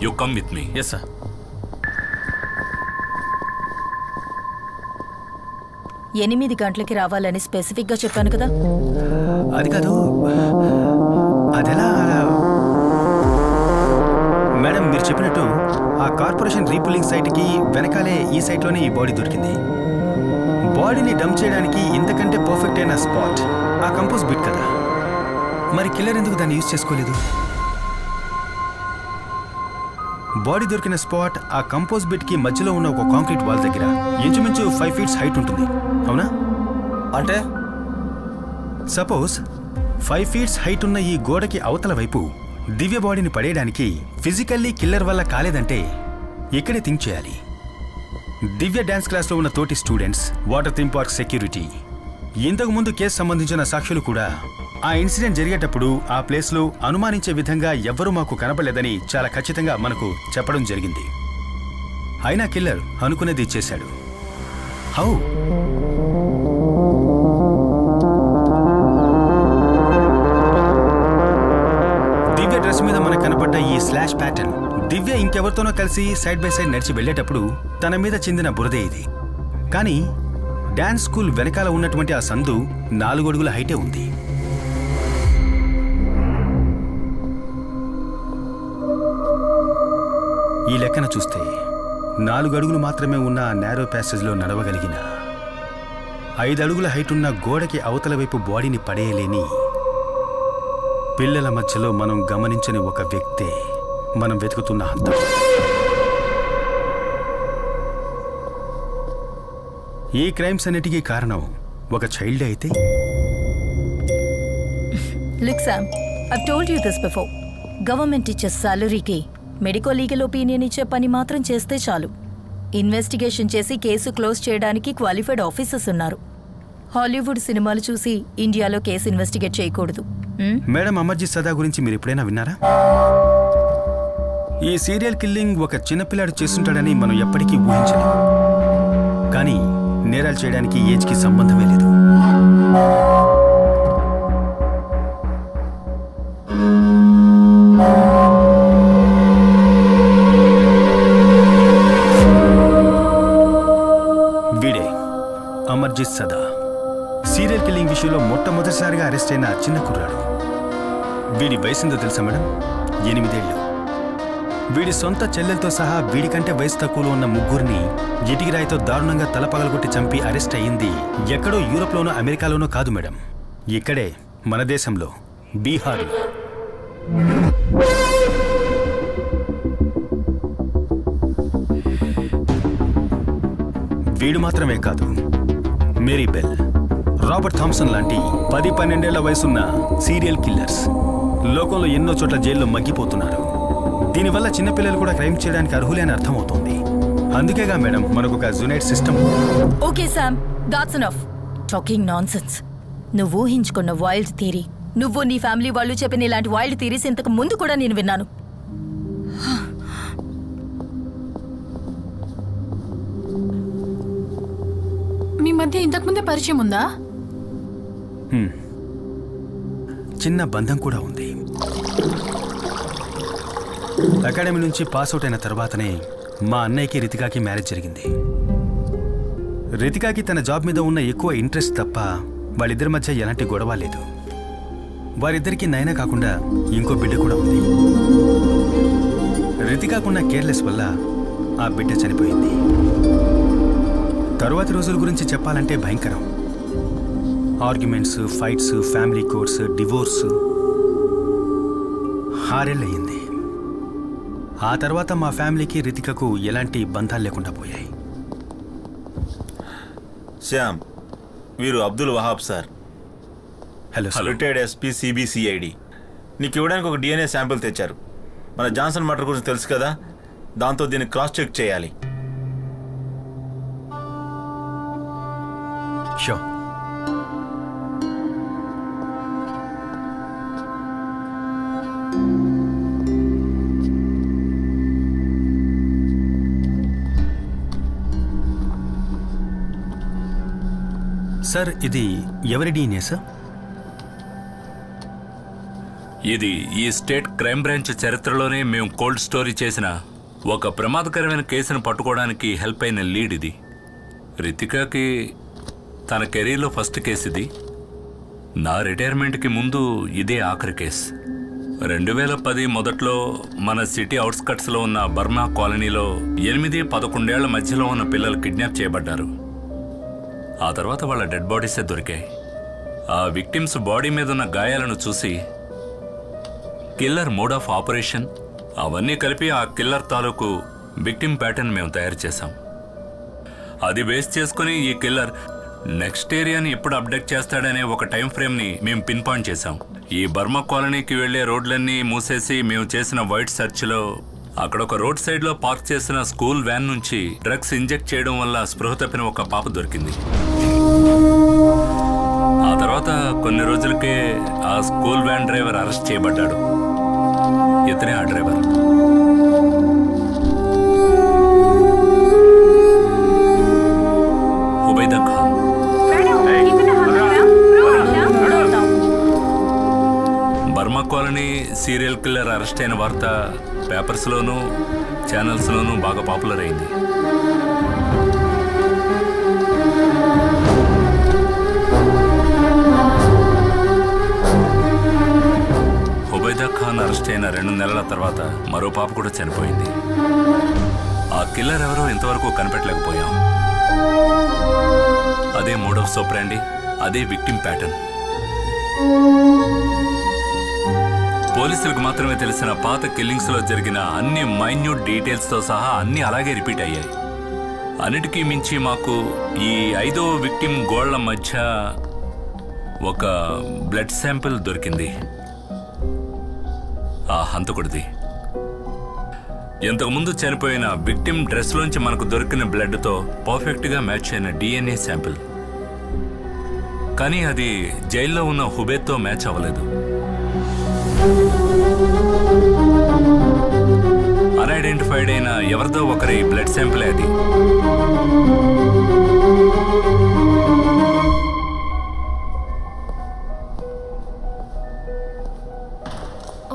you come with me. Yes sir. 8 గంటలకి రావాలని స్పెసిఫిక్గా చెప్పాను కదా. అది కాదు, అదెలా? మేడం మీరు చెప్పినట్టు ఆ కార్పొరేషన్ రీపుల్లింగ్ సైట్కి వెనకాలే ఈ సైట్లోనే ఈ బాడీ దొరికింది. బాడీని డంప్ చేయడానికి ఇంతకంటే పర్ఫెక్ట్ అయిన స్పాట్ ఆ కంపోజ్ బిట్ కదా. మరి కిల్లర్ ఎందుకు దాన్ని యూజ్ చేసుకోలేదు? బాడీ దొరికిన స్పాట్ ఆ కంపోజ్ బిట్కి మధ్యలో ఉన్న ఒక కాంక్రీట్ వాల్ దగ్గర ఇంచుమించు 5 feet హైట్ ఉంటుంది, అవునా? అంటే సపోజ్ 5 feet హైట్ ఉన్న ఈ గోడకి అవతల వైపు దివ్య బాడీని పడేయడానికి ఫిజికల్లీ కిల్లర్ వల్ల కాలేదంటే ఇక్కడే థింక్ చేయాలి. దివ్య డ్యాన్స్ క్లాస్లో ఉన్న తోటి students, water theme park security, ఇంతకుముందు కేసు సంబంధించిన సాక్షులు కూడా ఆ ఇన్సిడెంట్ జరిగేటప్పుడు ఆ ప్లేస్లో అనుమానించే విధంగా ఎవ్వరూ మాకు కనపడలేదని చాలా ఖచ్చితంగా మనకు చెప్పడం జరిగింది. అయినా కిల్లర్ అనుకునేది చేశాడు. హౌ? దివ్య డ్రెస్ మీద మనకు కనపడ్డ ఈ స్లాష్ ప్యాటర్న్ దివ్య ఇంకెవరితోనో కలిసి సైడ్ బై సైడ్ నడిచి వెళ్ళేటప్పుడు తన మీద చెందిన బురదే ఇది. కానీ డాన్స్ స్కూల్ వెనకాల ఉన్నటువంటి ఆ సందు 4 అడుగుల హైటే ఉంది. ఈ లెక్కన చూస్తే 4 అడుగులు మాత్రమే ఉన్న ఆ నేరో ప్యాసేజ్లో నడవగలిగిన 5 అడుగుల హైట్ ఉన్న గోడకి అవతల వైపు బాడీని పడేయలేని పిల్లల మధ్యలో మనం గమనించని ఒక వ్యక్తే మనం వెతుకుతున్న హంతకుడు. ఈ క్రైమ్స్ అన్నిటికీ కారణం ఒక చైల్డ్ అయితే? Look Sam, I've told you this before. Government ఇచ్చే సాలరీకి మెడికల్ లీగల్ ఒపీనియన్ ఇచ్చే పని మాత్రం చేస్తే చాలు. ఇన్వెస్టిగేషన్ చేసి కేసు క్లోజ్ చేయడానికి క్వాలిఫైడ్ ఆఫీసర్స్ ఉన్నారు. హాలీవుడ్ సినిమాలు చూసి ఇండియాలో కేసు ఇన్వెస్టిగేట్ చేయకూడదు. మేడం, అమర్జిత్ సదా గురించి మీరు ఎప్పుడైనా విన్నారా? ఈ సీరియల్ కిల్లింగ్ ఒక చిన్నపిల్లాడు చేస్తుంటాడని మనం ఎప్పటికీ ఊహించలేం. కానీ నేరాలు చేయడానికి ఏజ్కి సంబంధమే లేదు. వీడే అమర్జిత్ సదా. సీరియల్ కిల్లింగ్ విషయంలో మొట్టమొదటిసారిగా అరెస్ట్ అయిన చిన్న కుర్రాడు. వీడి వయసుందో తెలుసా మేడం? 8 ఏళ్ళు. వీడి సొంత చెల్లెలతో సహా వీడికంటే వయసు తక్కువలో ఉన్న 3 ఇటికిరాయితో దారుణంగా తల పగలగొట్టి చంపి అరెస్ట్ అయ్యింది ఎక్కడో యూరోప్లోనో అమెరికాలోనో కాదు మేడం, ఇక్కడే మన దేశంలో, బీహార్లో. వీడు మాత్రమే కాదు, మేరీ బెల్, రాబర్ట్ థామ్సన్ లాంటి 10-12 ఏళ్ల వయసున్న సీరియల్ కిల్లర్స్ లోకంలో ఎన్నో చోట్ల జైల్లో మగ్గిపోతున్నారు. దీనివల్ల చిన్నపిల్లలు కూడా క్రైమ్ చేయడానికి అర్హులే అని అర్థమవుతోంది. అందుకేగా మేడం మనకు ఒక జునైట్ system. Okay Sam, that's enough talking nonsense. నువ్వు ఊహించుకున్న వైల్డ్ థియరీ, నువ్వు నీ ఫ్యామిలీ వాళ్ళు చెప్పిన ఇలాంటి వైల్డ్ థియరీస్ ఇంతకు ముందు కూడా నేను విన్నాను. మీ మధ్య ఇంతకుముందే పరిచయం ఉందా? చిన్న బంధం కూడా ఉంది. అకాడమీ నుంచి పాస్అవుట్ అయిన తర్వాతనే మా అన్నయ్యకి రితికాకి మ్యారేజ్ జరిగింది. రితికాకి తన జాబ్ మీద ఉన్న ఎక్కువ ఇంట్రెస్ట్ తప్ప వాళ్ళిద్దరి మధ్య ఎలాంటి గొడవ లేదు. వారిద్దరికీ నైనా కాకుండా ఇంకో బిడ్డ కూడా ఉంది. రితికాకున్న కేర్లెస్ వల్ల ఆ బిడ్డ చనిపోయింది. తరువాతి రోజుల గురించి చెప్పాలంటే భయంకరం. Arguments, fights, family courts, divorce. 6 ఏళ్ళు అయ్యింది. ఆ తర్వాత మా ఫ్యామిలీకి రితికకు ఎలాంటి బంధాలు లేకుండా పోయాయి. శ్యామ్, వీరు Abdul Wahab sir. Hello sir. Retired SP CBCID. నీకు ఇవ్వడానికి ఒక DNA శాంపిల్ తెచ్చారు. మన జాన్సన్ మర్డర్ గురించి తెలుసు కదా, దాంతో దీన్ని క్రాస్ చెక్ చేయాలి. షో. సార్ ఇది ఎవరి డీఎన్ఏ సార్? ఇది ఈ స్టేట్ క్రైమ్ బ్రాంచ్ చరిత్రలోనే మేము కోల్డ్ స్టోరీ చేసిన ఒక ప్రమాదకరమైన కేసును పట్టుకోవడానికి హెల్ప్ అయిన లీడ్ ఇది. రితికాకి తన కెరీర్లో ఫస్ట్ కేసు ఇది. నా రిటైర్మెంట్కి ముందు ఇదే ఆఖరి కేసు. 2010 మొదట్లో మన సిటీ అవుట్స్కట్స్లో ఉన్న బర్మా కాలనీలో 8-11 ఏళ్ల మధ్యలో ఉన్న పిల్లలు కిడ్నాప్ చేయబడ్డారు. ఆ తర్వాత వాళ్ళ డెడ్ బాడీసే దొరికాయి. ఆ విక్టిమ్స్ బాడీ మీద ఉన్న గాయాలను చూసి కిల్లర్ మోడ్ ఆఫ్ ఆపరేషన్ అవన్నీ కలిపి ఆ కిల్లర్ తాలూకు విక్టిమ్ ప్యాటర్న్ మేము తయారు చేశాం. అది బేస్ చేసుకుని ఈ కిల్లర్ నెక్స్ట్ ఏరియాని ఎప్పుడు అప్డేట్ చేస్తాడనే ఒక టైం ఫ్రేమ్ని మేము పిన్ పాయింట్ చేశాం. ఈ బర్మా కాలనీకి వెళ్లే రోడ్లన్నీ మూసేసి మేము చేసిన వైట్ సెర్చ్లో అక్కడ ఒక రోడ్ సైడ్లో పార్క్ చేసిన స్కూల్ వ్యాన్ నుంచి డ్రగ్స్ ఇంజెక్ట్ చేయడం వల్ల స్పృహ తప్పిన ఒక పాప దొరికింది. ఆ తర్వాత కొన్ని రోజులకే ఆ స్కూల్ వ్యాన్ డ్రైవర్ అరెస్ట్ చేయబడ్డాడు. ఇతనే ఆ driver. Hubaida Khan. Burma colony serial killer arrest అయిన వార్త పేపర్స్లోనూ ఛానల్స్లోనూ బాగా పాపులర్ అయింది. హుబైదా ఖాన్ అరెస్ట్ అయిన 2 నెలల తర్వాత మరో పాప కూడా చనిపోయింది. ఆ కిల్లర్ ఎవరో ఇంతవరకు కనిపెట్టలేకపోయాం. అదే మోడ్ ఆఫ్ సోప్రాండి, అదే విక్టిమ్ ప్యాటర్న్. పోలీసులకు మాత్రమే తెలిసిన పాత కిల్లింగ్స్ లో జరిగిన అన్ని మైన్యూట్ డీటెయిల్స్ తో సహా అన్ని అలాగే రిపీట్ అయ్యాయి. అన్నిటికీ మించి మాకు ఈ 5వ విక్టిమ్ గోళ్ల మధ్య ఒక బ్లడ్ శాంపిల్ దొరికింది. ఆ హంతకుడిది. ఇంతకుముందు చనిపోయిన విక్టిమ్ డ్రెస్లోంచి మనకు దొరికిన బ్లడ్తో పర్ఫెక్ట్గా మ్యాచ్ అయిన డిఎన్ఏ శాంపిల్. కానీ అది జైల్లో ఉన్న హుబేద్తో మ్యాచ్ అవ్వలేదు. అన్ఐడెంటిఫైడ్ అయిన ఎవరిదో ఒకరి బ్లడ్ శాంపిల్ అది.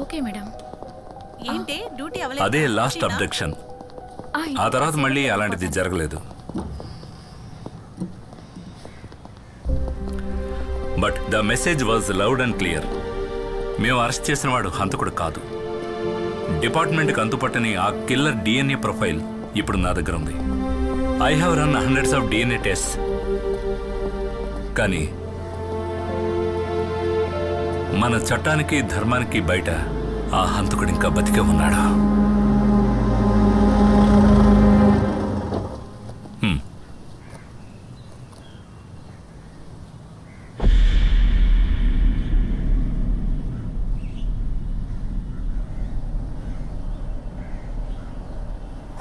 Okay madam. ఏంటి డ్యూటీ అదే లాస్ట్ అబ్డక్షన్. ఆ తర్వాత మళ్ళీ అలాంటిది జరగలేదు. But the message was loud and clear. మేము అరెస్ట్ చేసిన వాడు హంతకుడు కాదు. డిపార్ట్మెంట్కి అంతుపట్టని ఆ కిల్లర్ డిఎన్ఏ ప్రొఫైల్ ఇప్పుడు నా దగ్గర ఉంది. I have run hundreds of DNA test. కానీ మన చట్టానికి ధర్మానికి బయట ఆ హంతకుడు ఇంకా బతికే ఉన్నాడు.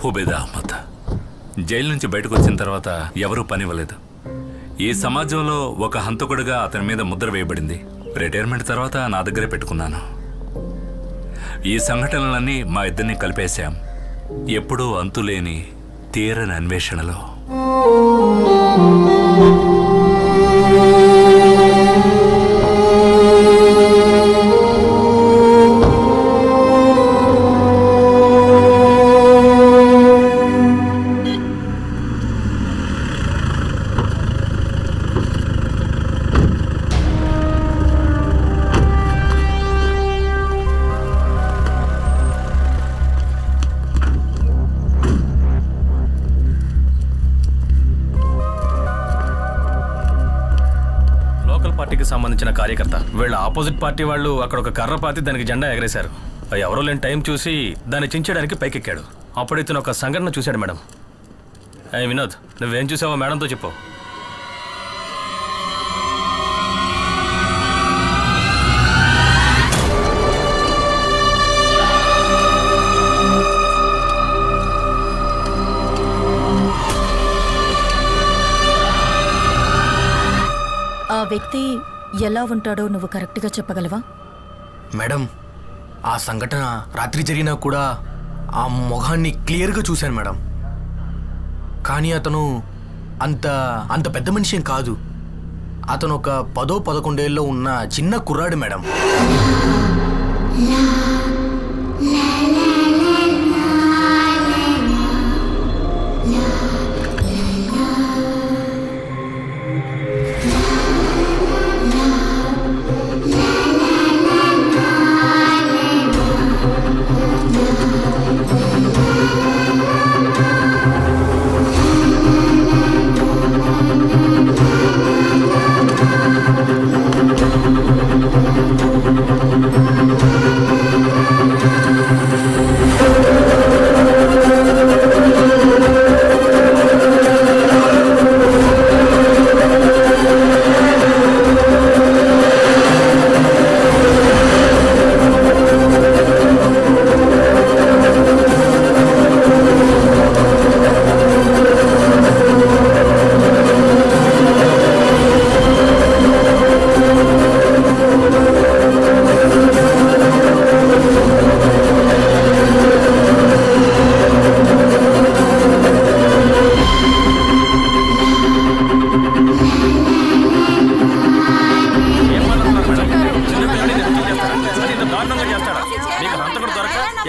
హుబైదా అహ్మద్ జైలు నుంచి బయటకు వచ్చిన తర్వాత ఎవరూ పనివ్వలేదు. ఈ సమాజంలో ఒక హంతకుడిగా అతని మీద ముద్ర వేయబడింది. రిటైర్మెంట్ తర్వాత నా దగ్గరే పెట్టుకున్నాను. ఈ సంఘటనలన్నీ మా ఇద్దరిని కలిపేశాం. ఎప్పుడూ అంతులేని తీరని అన్వేషణలో. పార్టీకి సంబంధించిన కార్యకర్త వీళ్ళ ఆపోజిట్ పార్టీ వాళ్ళు అక్కడ ఒక కర్ర పాతి దానికి జెండా ఎగరేశారు. ఎవరో లేని టైం చూసి దాన్ని చించడానికి పైకెక్కాడు. అప్పుడు ఇతను ఒక సంఘటన చూశాడు మేడం. వినోద్, నువ్వేం చూసావో మేడంతో చెప్పు. ఆ వ్యక్తి ఎలా ఉంటాడో నువ్వు కరెక్ట్గా చెప్పగలవా? మేడం, ఆ సంఘటన రాత్రి జరిగినా కూడా ఆ మొహాన్ని క్లియర్గా చూశాను మేడం. కానీ అతను అంత పెద్ద మనిషి ఏం కాదు. అతను ఒక 10-11 ఏళ్ళలో ఉన్న చిన్న కుర్రాడు మేడం.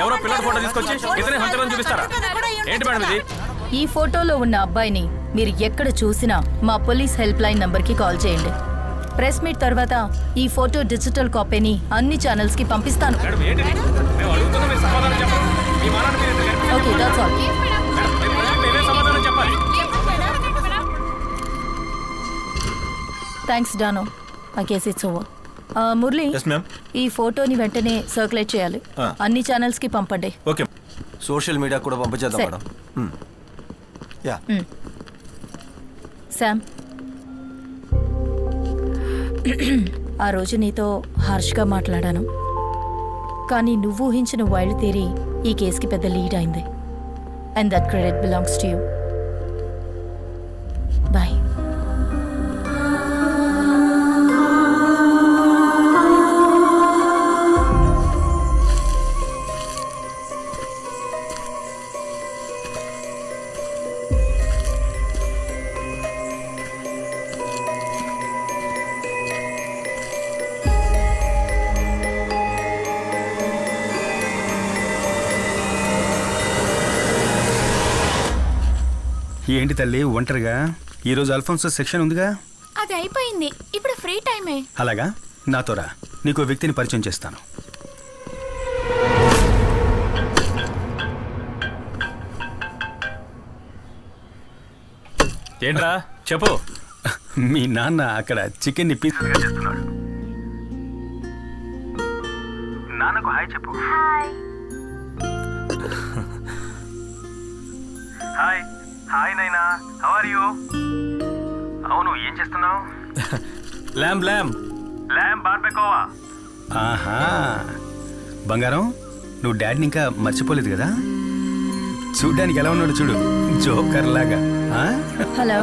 ఎవరో పిల్లల ఫోటో తీసుకొచ్చి ఇతనే హంతకులను చూపిస్తారా? ఏంటి మేడం ఇది? ఈ ఫోటోలో ఉన్న అబ్బాయిని మీరు ఎక్కడ చూసినా మా పోలీస్ హెల్ప్ లైన్ నంబర్కి కాల్ చేయండి. ప్రెస్ మీట్ తర్వాత ఈ ఫోటో డిజిటల్ కాపీని అన్ని ఛానల్స్ కి పంపిస్తాను. మేడం ఏంటిది? మేము అడుగుతున్నా, మీరు సమాధానం చెప్పండి. మీ మానాన్ని మీరు ఎందుకు గెలిపించారు? Okay, that's all. మేమే సమాధానం చెప్పాలి. థ్యాంక్స్ డానో. ఆ కేసు it's over. Murali, yes ma'am. ఈ ఫోటోని వెంటనే సర్క్యులేట్ చేయాలి. అన్ని ఛానల్స్ కి పంపండి. ఓకే. సోషల్ మీడియా కూడా పంపించేద్దాం సరే. మేడం. యా. శామ్, ఆ రోజు నీతో హార్ష్గా మాట్లాడాను, కానీ నువ్వు ఊహించిన వైల్డ్ థియరీ ఈ కేసుకి పెద్ద లీడ్ అయింది. And that credit belongs to you. Bye. ఏంటి తల్లి ఒంటరిగా? ఈరోజు అల్ఫోన్సో సెక్షన్ ఉందిగా? అది అయిపోయింది, ఇప్పుడు ఫ్రీ టైమే. అలాగా, నాతో రా, నీకు వ్యక్తిని పరిచయం చేస్తాను. ఏంట్రా చెప్పు. మీ నాన్న అక్కడ చికెన్ చేస్తున్నాడు. నాన్నకు హాయ్ చెప్పు. హాయ్ హాయ్ నైనా, హౌ ఆర్ యు? అవును, ఏం చేస్తున్నావు? ల్యామ్ ల్యామ్ ల్యామ్ బార్బెకోవా. ఆహా, బంగారం, నువ్వు డాడీని ఇంకా మర్చిపోలేదు కదా? చూడ్డానికి ఎలా ఉన్నాడు చూడు, జోకర్ లాగా. హలో.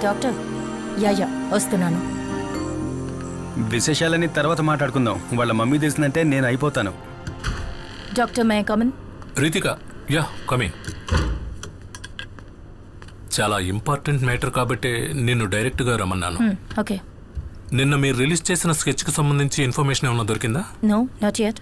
డాక్టర్. యా వస్తున్నాను. విశేషాలని తర్వాత మాట్లాడుకుందాం. వాళ్ళ మమ్మీ తెలిసిందంటే నేను అయిపోతాను. డాక్టర్, మే కమన్? Ritika, yeah coming. చాలా ఇంపార్టెంట్ మ్యాటర్ కాబట్టి నిన్ను డైరెక్ట్గా రమ్మన్నాను. ఓకే. నిన్న మీరు రిలీజ్ చేసిన స్కెచ్కి సంబంధించి ఇన్ఫర్మేషన్ ఏమైనా దొరికిందా? No, not yet.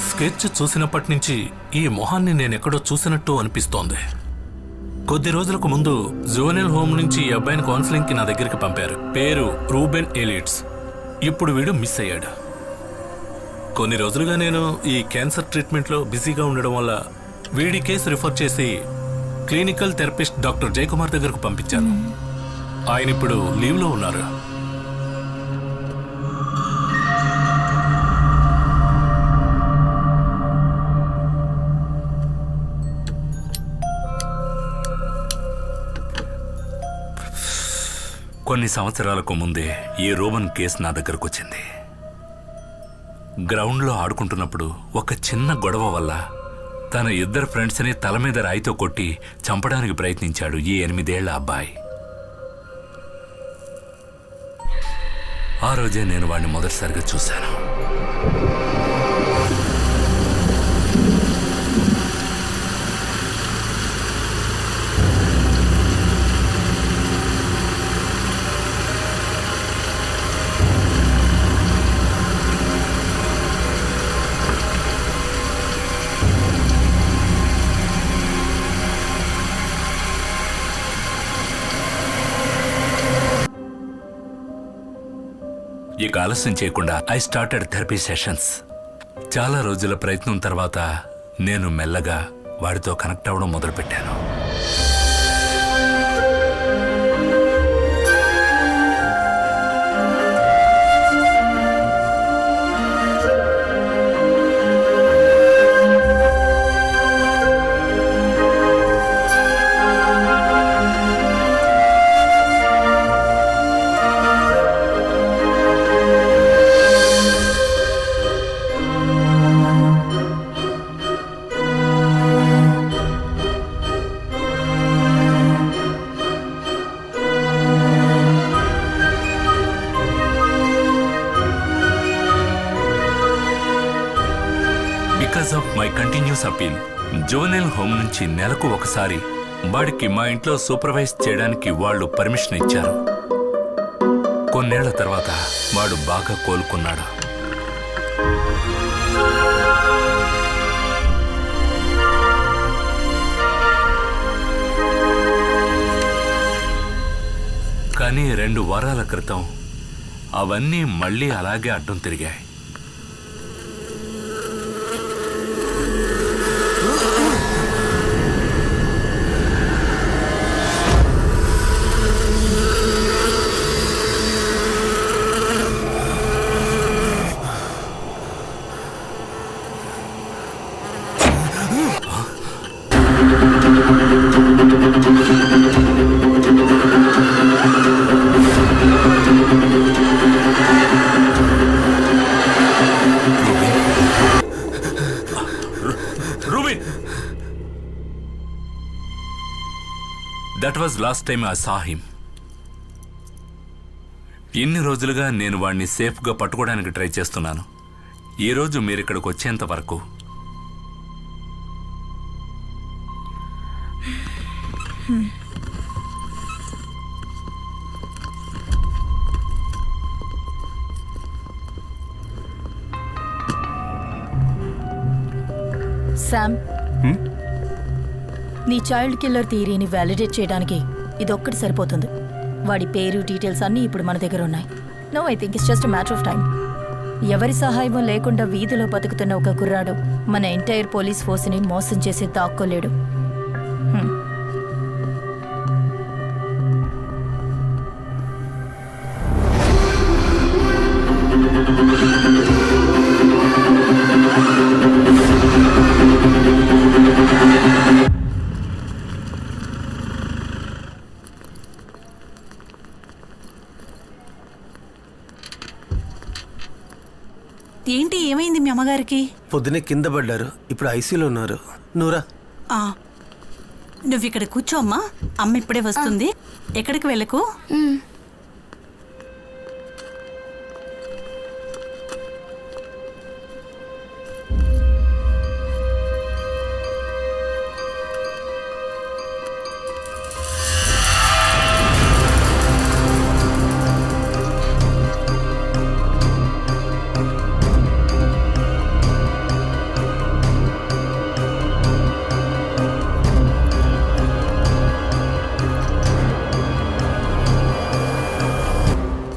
స్కెచ్ చూసినప్పటి నుంచి ఈ మొహాన్ని నేను ఎక్కడో చూసినట్టు అనిపిస్తోంది. కొద్ది రోజులకు ముందు జువెనైల్ హోమ్ నుంచి ఈ అబ్బాయిని కౌన్సిలింగ్కి నా దగ్గరికి పంపారు. పేరు రూబెన్ ఎలియట్స్. ఇప్పుడు వీడు మిస్ అయ్యాడు. కొన్ని రోజులుగా నేను ఈ క్యాన్సర్ ట్రీట్మెంట్లో బిజీగా ఉండడం వల్ల వీడి కేసు రిఫర్ చేసి క్లినికల్ థెరపిస్ట్ డాక్టర్ జయకుమార్ దగ్గరకు పంపించాను. ఆయన ఇప్పుడు లీవ్లో ఉన్నారు. కొన్ని సంవత్సరాలకు ముందే ఈ రోమన్ కేసు నా దగ్గరకు వచ్చింది. గ్రౌండ్లో ఆడుకుంటున్నప్పుడు ఒక చిన్న గొడవ వల్ల తన ఇద్దరు ఫ్రెండ్స్ని తల మీద రాయితో కొట్టి చంపడానికి ప్రయత్నించాడు ఈ 8 ఏళ్ల అబ్బాయి. ఆ రోజే నేను వాడిని మొదటిసారిగా చూశాను. ఇక ఆలస్యం చేయకుండా ఐ స్టార్టెడ్ థెరపీ సెషన్స్. చాలా రోజుల ప్రయత్నం తర్వాత నేను మెల్లగా వాడితో కనెక్ట్ అవ్వడం మొదలుపెట్టాను. Because of my continuous appeal, juvenile home నుంచి నెలకు ఒకసారి వాడికి మా ఇంట్లో సూపర్వైజ్ చేయడానికి వాళ్ళు పర్మిషన్ ఇచ్చారు. కొన్నేళ్ల తర్వాత వాడు బాగా కోలుకున్నాడు. కానీ 2 వారాల క్రితం అవన్నీ మళ్ళీ అలాగే అడ్డం తిరిగాయి. That was last time I saw him. ఇన్ని రోజులుగా నేను వాడిని సేఫ్గా పట్టుకోవడానికి ట్రై చేస్తున్నాను. ఈరోజు మీరు ఇక్కడికి వచ్చేంత వరకు శామ్, నీ చైల్డ్ కిల్లర్ థియరీని వ్యాలిడేట్ చేయడానికి ఇదొక్కటి సరిపోతుంది. వాడి పేరు డీటెయిల్స్ అన్నీ ఇప్పుడు మన దగ్గర ఉన్నాయి. No, I think it's just matter of time. ఎవరి సహాయం లేకుండా వీధిలో బతుకుతున్న ఒక కుర్రాడు మన ఎంటైర్ పోలీస్ ఫోర్స్ని మోసం చేసి దాక్కోలేడు. ఏంటి, ఏమైంది మీ అమ్మగారికి? పొద్దునే కింద పడ్డారు, ఇప్పుడు ఐసీలో ఉన్నారు. నూరా, నువ్వు ఇక్కడ కూర్చో అమ్మా, అమ్మ ఇప్పుడే వస్తుంది. ఎక్కడికి వెళ్ళకు.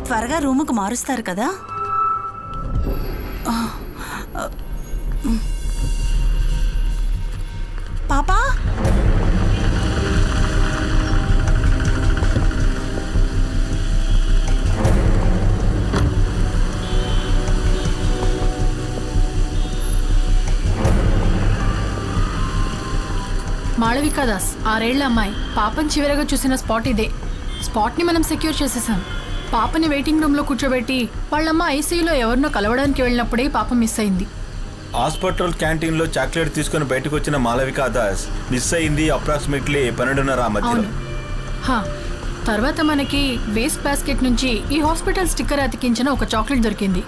త్వరగా రూముకు మారుస్తారు కదా. పాపా, మాళవికా దాస్, 6 ఏళ్ల అమ్మాయి. పాపని చివరగా చూసిన స్పాట్ ఇదే. స్పాట్ని మనం సెక్యూర్ చేసేసాం. పాపని వెయిటింగ్ రూమ్లో కూర్చోబెట్టి వాళ్ళమ్మ ఐసీయూలో ఎవరినో కలవడానికి వెళ్ళినప్పుడే పాప మిస్ అయింది. హాస్పిటల్ క్యాంటీన్లో చాక్లెట్ తీసుకుని బయటకు వచ్చిన మాళవికా దాస్ మిస్ అయింది అప్రాక్సిమేట్లీ 12:30 మధ్యలో. తర్వాత మనకి వేస్ట్ బాస్కెట్ నుంచి ఈ హాస్పిటల్ స్టిక్కర్ అతికించిన ఒక చాక్లెట్ దొరికింది.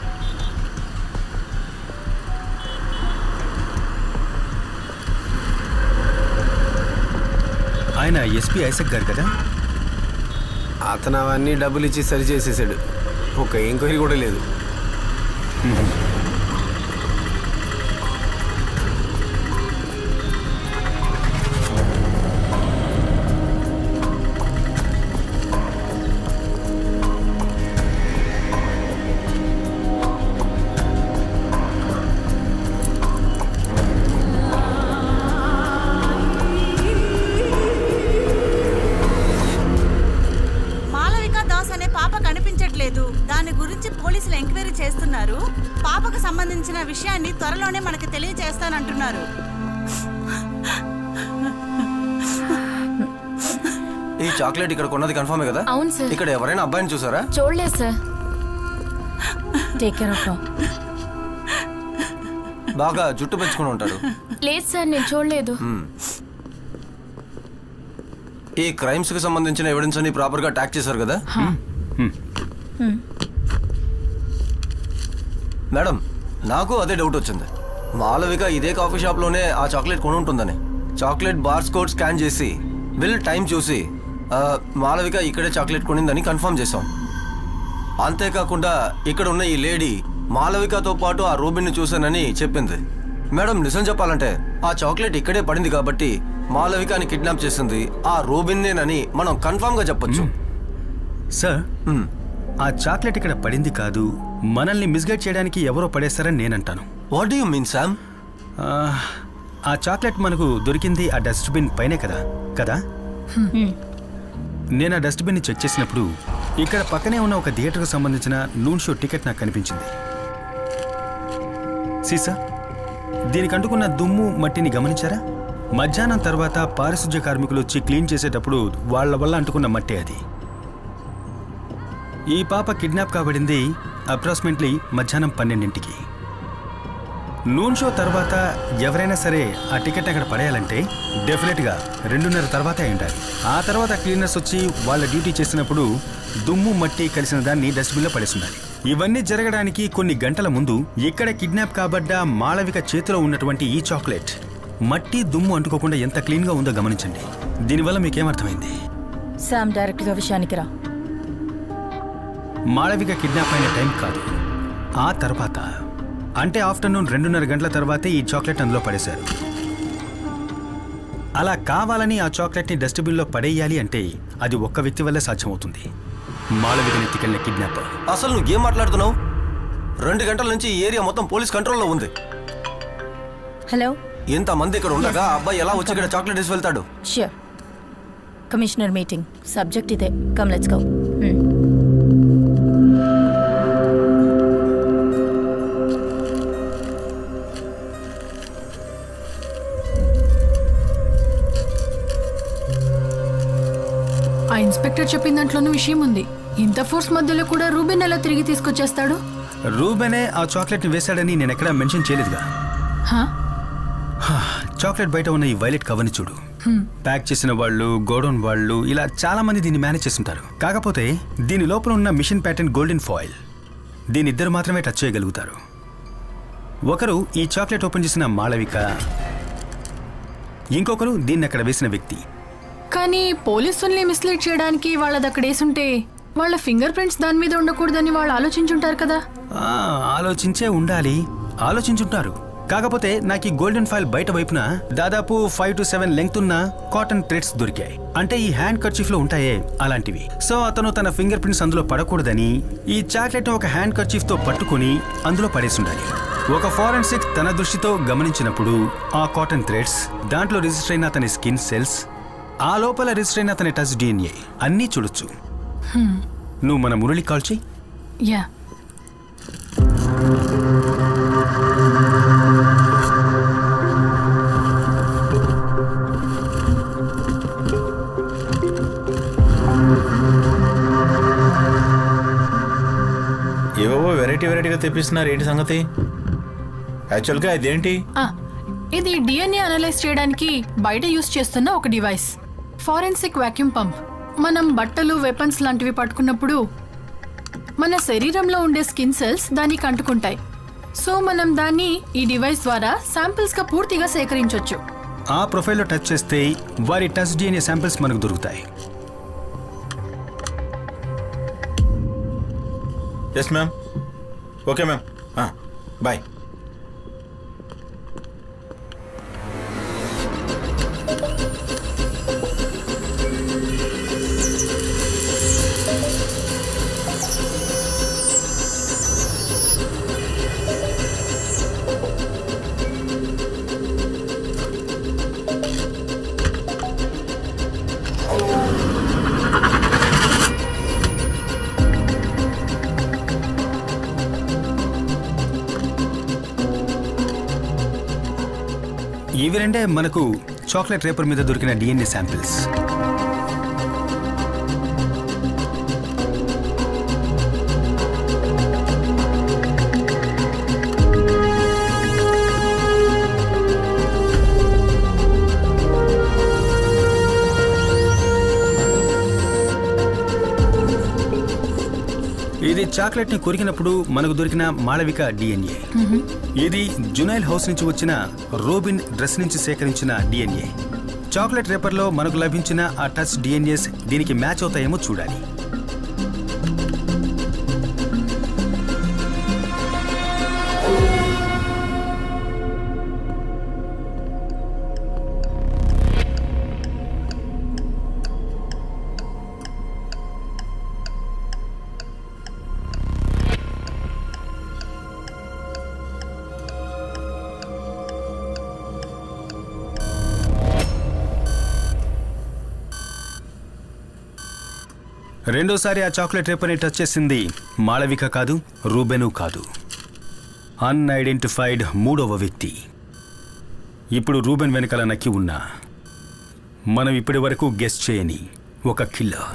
ఆయన ఎస్పీ ఐసక్ గారు కదా? అతను అవన్నీ డబ్బులు ఇచ్చి సరి చేసేసాడు. ఒక ఎంక్వైరీ కూడా లేదు. పోలీసులు ఎంక్వైరీ చేస్తున్నారు. పాపకు సంబంధించిన విషయాన్ని త్వరలోనే మనకు తెలియజేస్తానంటున్నారు. ఈ చాక్లెట్ ఇక్కడ కొన్నది కన్ఫర్మే కదా? అవును సార్. ఇక్కడ ఎవరైనా అబ్బాయిని చూసారా? చూడలేదు సార్. Take care of. బాగా జుట్టు పెంచుకుని ఉంటాడు. లేదు సార్, నేను చూడలేదు. ఈ క్రైమ్స్ కి సంబంధించిన ఎవిడెన్స్ అన్ని ప్రాపర్ గా ట్యాక్ చేశారు కదా? మేడం, నాకు అదే డౌట్ వచ్చింది. మాలవిక ఇదే కాఫీ షాప్ లోనే ఆ చాక్లెట్ కొని ఉంటుందని చాక్లెట్ బార్స్ కోడ్ స్కాన్ చేసి బిల్ టైం చూసి మాలవిక ఇక్కడే చాక్లెట్ కొనిందని కన్ఫర్మ్ చేశాం. అంతేకాకుండా ఇక్కడ ఉన్న ఈ లేడీ మాలవికతో పాటు ఆ రూబిన్ని చూశానని చెప్పింది. మేడం, నిజం చెప్పాలంటే ఆ చాక్లెట్ ఇక్కడే పడింది కాబట్టి మాలవికని కిడ్నాప్ చేసింది ఆ రూబిన్నేనని మనం కన్ఫర్మ్ గా చెప్పొచ్చు. సార్, ఆ చాక్లెట్ ఇక్కడ పడింది కాదు, మనల్ని మిస్గైడ్ చేయడానికి ఎవరో పడేస్తారని నేనంటాను. What do you mean Sam? ఆ చాక్లెట్ మనకు దొరికింది ఆ డస్ట్బిన్ పైనే కదా? నేను ఆ డస్ట్బిన్ని చెక్ చేసినప్పుడు ఇక్కడ పక్కనే ఉన్న ఒక థియేటర్కు సంబంధించిన నూన్ షో టికెట్ నాకు కనిపించింది. సీసా, దీనికి అంటుకున్న దుమ్ము మట్టిని గమనించారా? మధ్యాహ్నం తర్వాత పారిశుధ్య కార్మికులు వచ్చి క్లీన్ చేసేటప్పుడు వాళ్ళ వల్ల అంటుకున్న మట్టే అది. ఈ పాప కిడ్నాప్ కాబడింది అప్రాక్సిమేట్లీ మధ్యాహ్నం 12ంటికి. నూన్ షో తర్వాత ఎవరైనా సరే ఆ టికెట్ అక్కడ పడేయాలంటే డెఫినెట్గా 2:30 తర్వాతే అయి ఉండాలి. ఆ తర్వాత క్లీనర్స్ వచ్చి వాళ్ళ డ్యూటీ చేసినప్పుడు దుమ్ము మట్టి కలిసిన దాన్ని డస్ట్బిన్లో పడేసి ఉండాలి. ఇవన్నీ జరగడానికి కొన్ని గంటల ముందు ఇక్కడ కిడ్నాప్ కాబడ్డ మాళవిక చేతిలో ఉన్నటువంటి ఈ చాక్లెట్ మట్టి దుమ్ము అంటుకోకుండా ఎంత క్లీన్గా ఉందో గమనించండి. దీనివల్ల మీకేమర్థమైంది? శామ్, డైరెక్ట్గా విషయానికి రా. మాళవిక కిడ్నాప్ అయిన టైం కాదు, ఆ తర్వాత అంటే ఆఫ్టర్నూన్ 2:30 గంటల తర్వాతే ఈ చాక్లెట్ అందులో పడేశారు. అలా కావాలని ఆ చాక్లెట్ని డస్ట్బిన్లో పడేయాలి అంటే అది ఒక్క వ్యక్తి వల్లే సాధ్యమవుతుంది, మాళవికని ఎత్తుకెళ్ళిన కిడ్నాపర్. అసలు నువ్వు ఏం మాట్లాడుతున్నావు? 2 గంటల నుంచి ఈ ఏరియా మొత్తం పోలీస్ కంట్రోల్లో ఉంది. హలో, ఇంతమంది ఇక్కడ ఉండగా అబ్బాయి ఎలా వచ్చి ఇక్కడ చాక్లెట్ తీసి వెళ్తాడు? ష్యూర్. కమిషనర్ మీటింగ్, సబ్జెక్ట్ ఇదే. Come let's go. ఆ ఇన్స్పెక్టర్ చెప్పిన దాంట్లోనూ విషయం ఉంది. ఇంత ఫోర్స్ మధ్యలో కూడా రూబెన్ ఎలా తిరిగి తీసుకొచ్చేస్తాడు? రూబెనే ఆ చాక్లెట్ని వేశాడని నేను ఎక్కడా మెన్షన్ చేయలేదుగా. చాక్లెట్ బయట ఉన్న ఈ వైలెట్ కవర్ని చూడు. ప్యాక్ చేసిన వాళ్ళు, గోడౌన్ వాళ్ళు, ఇలా చాలా మంది దీన్ని మేనేజ్ చేస్తుంటారు. కాకపోతే దీని లోపల ఉన్న మిషన్ ప్యాటర్న్ గోల్డెన్ ఫాయిల్, దీని ఇద్దరు మాత్రమే టచ్ చేయగలుగుతారు. ఒకరు ఈ చాక్లెట్ ఓపెన్ చేసిన మాళవిక, ఇంకొకరు దీన్ని అక్కడ వేసిన వ్యక్తి. కానీ పోలీసుల్ని మిస్లీడ్ చేయడానికి వాళ్ళది అక్కడ వేసుంటే వాళ్ళ ఫింగర్ ప్రింట్స్ దాని మీద ఉండకూడదని వాళ్ళు ఆలోచించుంటారు కదా. ఆలోచించే ఉండాలి, ఆలోచించుంటారు. కాకపోతే నాకు ఈ గోల్డెన్ ఫాయిల్ బయట వైపున దాదాపు 5 to 7 లెంగ్త్ ఉన్న కాటన్ థ్రెడ్స్ దొరికాయి. అంటే ఈ హ్యాండ్ కర్చీఫ్ లో ఉంటాయే అలాంటివి. సో అతను తన ఫింగర్ ప్రింట్స్ అందులో పడకూడదని ఈ చాక్లెట్ ఒక హ్యాండ్ కర్చీఫ్ తో పట్టుకుని అందులో పడేసి ఉండాలి. ఒక ఫారెన్సిక్ తన దృష్టితో గమనించినప్పుడు ఆ కాటన్ థ్రెడ్స్, దాంట్లో రిజిస్టర్ అయిన అతని స్కిన్ సెల్స్, ఆ లోపల రిజిస్టర్ అయిన అతని టచ్ DNA అన్నీ చూడొచ్చు. నువ్వు మన మురళి కాల్ చెయ్యి. యా. ఏవో వెరైటీగా తెప్పిస్తున్నారు. ఏంటి సంగతి? యాక్చువల్గా ఇదేంటి? ఇది DNA అనలైజ్ చేయడానికి బయట యూస్ చేస్తున్న ఒక డివైస్, ఫారెన్సిక్ వాక్యూమ్ పంప్. మనం బట్టలు, వెపన్స్ లాంటివి పట్టుకున్నప్పుడు మన శరీరంలో ఉండే స్కిన్ సెల్స్ దానికి అంటుకుంటాయి. సో మనం దాన్ని ఈ డివైస్ ద్వారా శాంపిల్స్ గా పూర్తిగా సేకరించవచ్చు. ఆ ప్రొఫైల్లో టచ్ చేస్తే వారి టచ్ DNA శాంపిల్స్ మనకు దొరుకుతాయి. Yes ma'am. Okay ma'am, bye. ఇవి రెండే మనకు చాక్లెట్ రేపర్ మీద దొరికిన డిఎన్ఏ శాంపిల్స్. ఇది చాక్లెట్ ని కొరికినప్పుడు మనకు దొరికిన మాళవిక డిఎన్ఏ. ఇది జునైల్ హౌస్ నుంచి వచ్చిన రోబిన్ డ్రెస్ నుంచి సేకరించిన డిఎన్ఏ. చాక్లెట్ రేపర్ లో మనకు లభించిన ఆ టచ్ డిఎన్ఏస్ దీనికి మ్యాచ్ అవుతాయేమో చూడాలి. రెండోసారి ఆ చాక్లెట్ రేపర్ని టచ్ చేసింది మాళవిక కాదు, రూబెను కాదు, అన్ఐడెంటిఫైడ్ మూడవ వ్యక్తి. ఇప్పుడు రూబెన్ వెనకాల నక్కి ఉన్న మనం ఇప్పటి వరకు గెస్ చేయని ఒక కిల్లర్.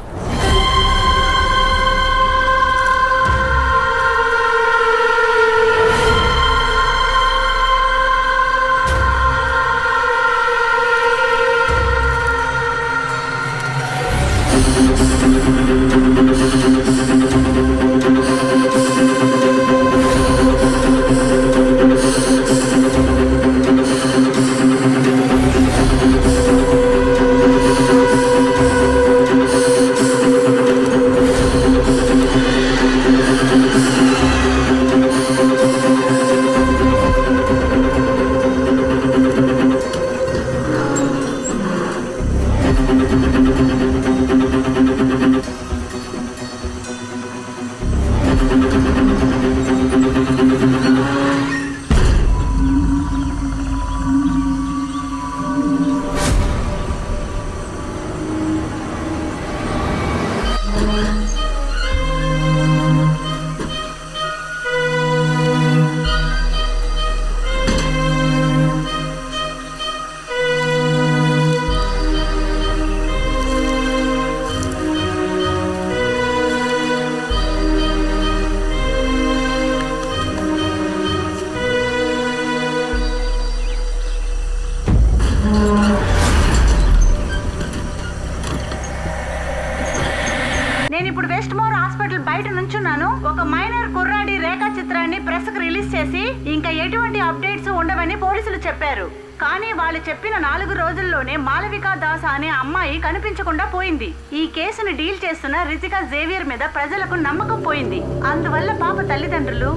నేను ఇప్పుడు వెస్ట్ మోర్ హాస్పిటల్ బయట నుంచున్నాను. ఒక మైనర్ కుర్రాడి రేఖా చిత్రాన్ని ప్రెస్ కు రిలీజ్ చేసి ఇంకా ఎటువంటి అప్డేట్స్ ఉండవని పోలీసులు చెప్పారు. కానీ వాళ్ళు చెప్పిన 4 రోజుల్లోనే మాళవిక దాస్ అనే అమ్మాయి కనిపించకుండా పోయింది. ఈ కేసును డీల్ చేస్తున్న రితికా జేవియర్ మీద ప్రజలకు నమ్మకం పోయింది. అందువల్ల పాప తల్లిదండ్రులు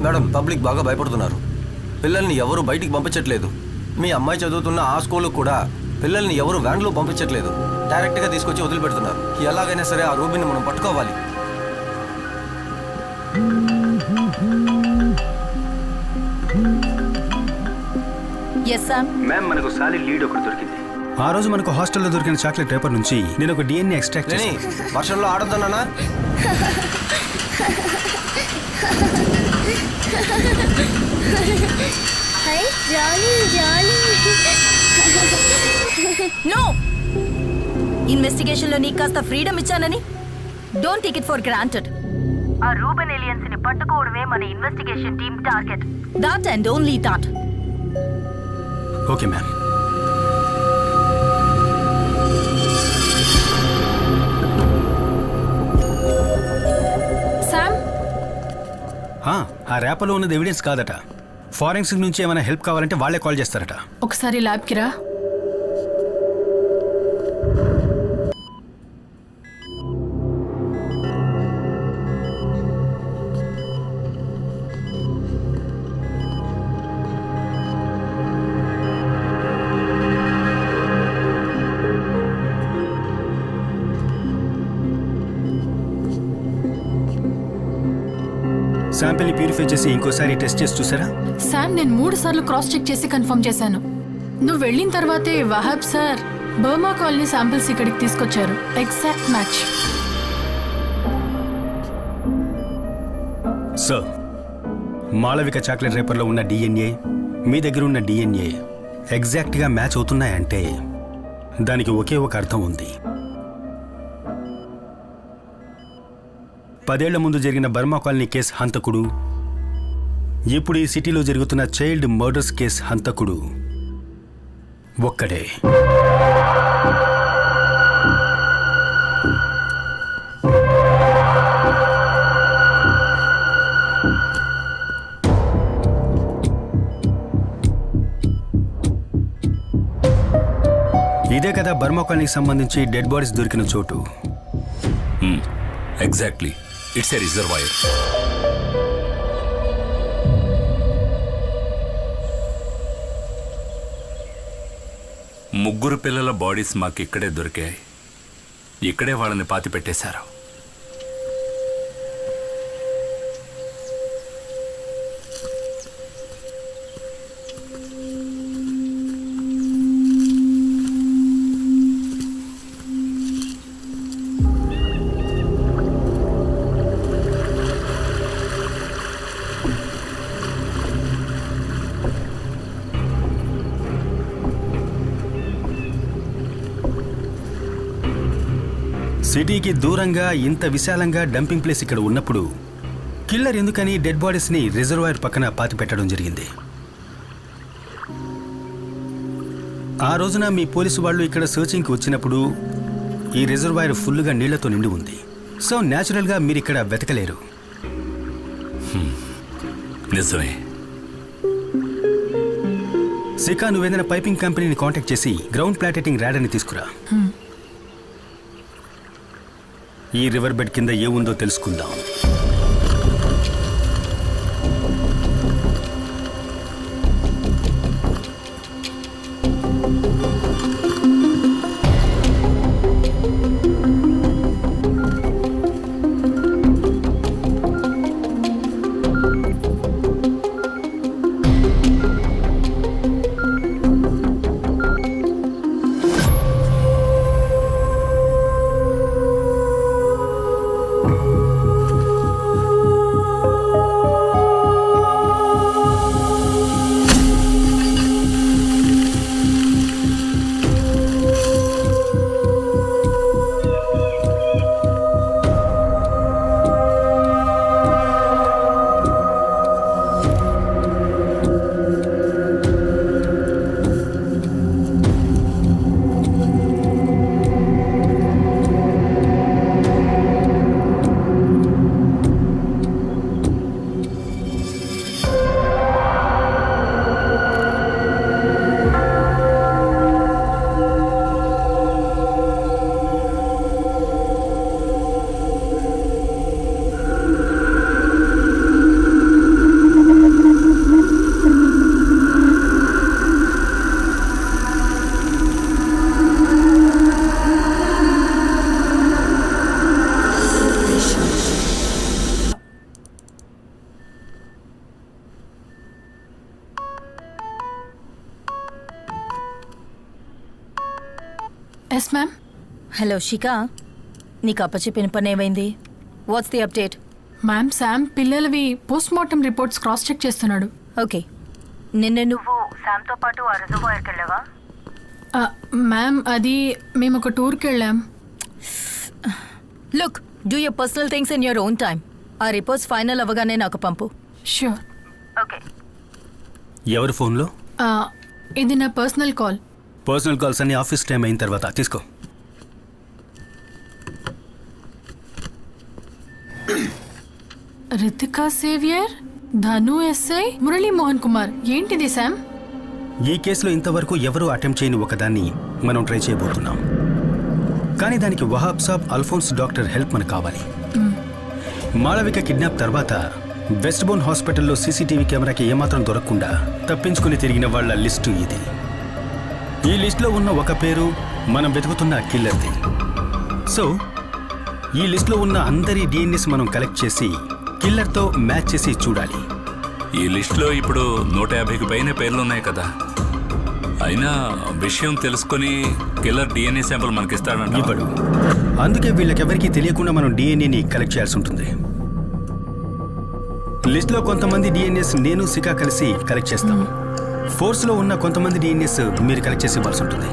మేడం, పబ్లిక్ బాగా భయపడుతున్నారు. పిల్లల్ని ఎవరు బయటికి పంపించట్లేదు. మీ అమ్మాయి చదువుతున్న ఆ స్కూల్ కూడా పిల్లల్ని ఎవరు వ్యాన్లో పంపించట్లేదు. డైరెక్ట్గా తీసుకొచ్చి వదిలిపెడుతున్నారు. ఎలాగైనా సరే ఆ రూబిని మనం పట్టుకోవాలి. మ్యామ్, మనకు సాలిడ్ లీడ్ ఒకటి దొరికింది. ఆ రోజు మనకు హాస్టల్లో దొరికిన చాక్లెట్ పేపర్ నుంచి నేను ఒక డిఎన్ఏ ఎక్స్ట్రాక్ట్ చేశాను. వర్షంలో ఆడొద్దన్నా. నో, ఇన్వెస్టిగేషన్ లో నీకు కాస్త ఫ్రీడమ్ ఇచ్చానని don't take it for granted. ఆ రూబెన్ ఏలియన్స్ ని పట్టుకోవడమే మన investigation team target. That and only that. Okay ma'am. Sam, ఆ ర్యాపలో ఉన్నది ఎవిడెన్స్ కాదట. ఫారెన్సిక్ నుంచి ఏమైనా హెల్ప్ కావాలంటే వాళ్ళే కాల్ చేస్తారట. ఒకసారి ల్యాబ్కి రా. శాంపిల్ని ప్యూరిఫై చేసి ఇంకోసారి టెస్ట్ చేసి చూసారా? శామ్, నేను 3 సార్లు క్రాస్ చెక్ చేసి కన్ఫర్మ్ చేశాను. నువ్వు వెళ్ళిన తర్వాతే Wahab sir Burma colony samples ఇక్కడికి తీసుకొచ్చారు. Exact match. Sir, Malavika chocolate రేపర్లో ఉన్న డిఎన్ఏ మీ దగ్గర ఉన్న డిఎన్ఏ ఎగ్జాక్ట్గా మ్యాచ్ అవుతున్నాయంటే దానికి ఒకే ఒక అర్థం ఉంది. 10 ఏళ్ల ముందు జరిగిన బర్మా కాలనీ కేసు హంతకుడు, ఇప్పుడు ఈ సిటీలో జరుగుతున్న చైల్డ్ మర్డర్స్ కేసు హంతకుడు ఒక్కడే. ఇదే కదా బర్మా కాలనీకి సంబంధించి డెడ్ బాడీస్ దొరికిన చోటు. Exactly, it's a reservoir. ముగ్గురు పిల్లల బాడీస్ మాకు ఇక్కడే దొరికాయి. ఇక్కడే వాళ్ళని పాతి పెట్టేశారు. సిటీకి దూరంగా ఇంత విశాలంగా డంపింగ్ ప్లేస్ ఇక్కడ ఉన్నప్పుడు కిల్లర్ ఎందుకని డెడ్ బాడీస్ని రిజర్వాయర్ పక్కన పాతి పెట్టడం జరిగింది? ఆ రోజున మీ పోలీసు వాళ్ళు ఇక్కడ సర్చింగ్కి వచ్చినప్పుడు ఈ రిజర్వాయర్ ఫుల్గా నీళ్లతో నిండి ఉంది. సో న్యాచురల్గా మీరు ఇక్కడ వెతకలేరు. నిజమే. సికా, నువ్వేదైనా పైపింగ్ కంపెనీని కాంటాక్ట్ చేసి గ్రౌండ్ ప్లాటెటింగ్ ర్యాడర్ని తీసుకురా. ఈ రివర్ బెడ్ కింద ఏముందో తెలుసుకుందాం. Yes ma'am. హలో శిఖా, నీకు అప్పచెప్పిన పని ఏమైంది? What's the update? Ma'am, Sam పిల్లలవి post mortem reports cross check చేస్తున్నాడు. ఓకే, నిన్న నువ్వు శామ్తో పాటు ఆ రిజర్వాయర్కి వెళ్ళావా? మ్యామ్, అది మేము ఒక టూర్కి వెళ్ళాం. Look, do your personal things in your own time. ఆ రిపోర్ట్స్ ఫైనల్ అవ్వగానే నాకు పంపు. ష్యూర్. ఓకే. ఎవరి ఫోన్లో? ఇది నా పర్సనల్ కాల్. పర్సనల్ కాల్స్ అన్ని ఆఫీస్ టైం అయిన తర్వాత తీసుకో. రితికా సేవియర్, ధను ఎస్ఐ, మురళీ మోహన్ కుమార్. ఏంటిది శామ్? ఈ కేసులో ఇంతవరకు ఎవరూ అటెంప్ట్ చేయని ఒకదాన్ని మనం ట్రై చేయబోతున్నాం. కానీ దానికి వహాబ్ సాబ్, అల్ఫోన్స్ డాక్టర్ హెల్ప్ మనకు కావాలి. మాళవిక కిడ్నాప్ తర్వాత వెస్ట్ బోన్ హాస్పిటల్లో సీసీటీవీ కెమెరాకి ఏమాత్రం దొరకకుండా తప్పించుకుని తిరిగిన వాళ్ళ లిస్టు ఇది. ఈ లిస్టులో ఉన్న ఒక పేరు మనం వెతుకుతున్న కిల్లర్ది. సో ఈ లిస్టులో ఉన్న అందరి డిఎన్ఏస్ మనం కలెక్ట్ చేసి కిల్లర్తో మ్యాచ్ చేసి చూడాలి. ఈ లిస్టులో ఇప్పుడు 150కి పైన పేర్లున్నాయి కదా. అయినా విషయం తెలుసుకొని కిల్లర్ డిఎన్ఏ శాంపుల్ మనకిస్తాడంట. ఇవ్వడు. అందుకే వీళ్ళకెవరికీ తెలియకుండా మనం డిఎన్ఏని కలెక్ట్ చేయాల్సి ఉంటుంది. లిస్ట్లో కొంతమంది డిఎన్ఎస్ నేను సికా కలిసి కలెక్ట్ చేస్తాం. ఫోర్స్లో ఉన్న కొంతమంది డిఎన్ఎస్ మీరు కలెక్ట్ చేసి ఇవ్వాల్సి ఉంటుంది.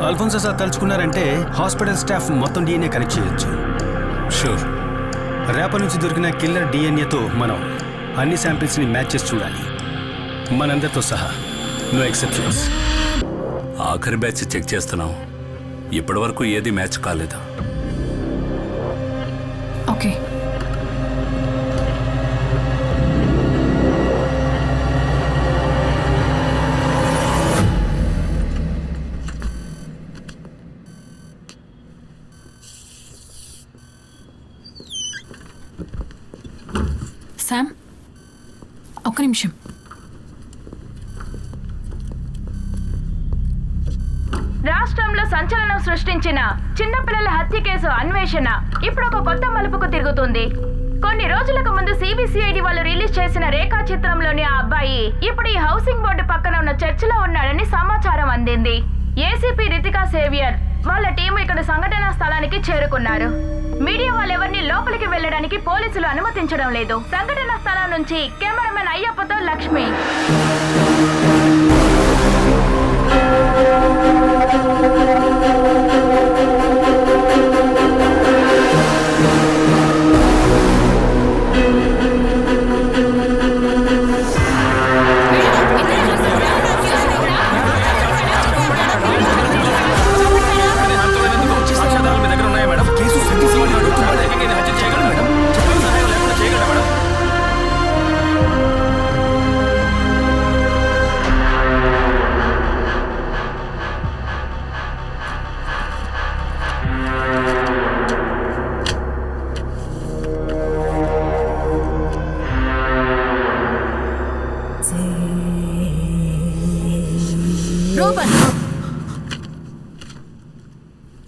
అల్ఫోన్సో సార్ తలుచుకున్నారంటే హాస్పిటల్ స్టాఫ్ మొత్తం డిఎన్ఏ కలెక్ట్ చేయొచ్చు. షూర్. రేపటి నుంచి దొరికిన కిల్లర్ డిఎన్ఏతో మనం అన్ని శాంపిల్స్ని మ్యాచ్ చేసి చూడాలి, మనందరితో సహా. No exceptions. ఆఖరి బ్యాచ్ చెక్ చేస్తున్నాం. ఇప్పటి వరకు ఏది మ్యాచ్ కాలేదు. ఓకే. శామ్, ఒక్క నిమిషం. రాష్ట్రంలో సంచలనం సృష్టించిన చిన్నపిల్లల హత్య కేసు అన్వేషణ ఇప్పుడు ఒక కొత్త మలుపుకు తిరుగుతుంది. కొన్ని రోజులకు ముందు సిబిసిఐడి వాళ్ళు రిలీజ్ చేసిన రేఖా చిత్రంలోని ఆ అబ్బాయి ఇప్పుడు ఈ హౌసింగ్ బోర్డు పక్కన ఉన్న చర్చిలో ఉన్నాడని సమాచారం అందింది. ఏసీపీ రితికా సేవియర్ వాళ్ళ టీం ఇక్కడ సంఘటనా స్థలానికి చేరుకున్నారు. మీడియా వాళ్ళెవరిని లోపలికి వెళ్ళడానికి పోలీసులు అనుమతించడం లేదు. సంఘటనా స్థలం నుంచి కెమెరామెన్ అయ్యప్పతో లక్ష్మి.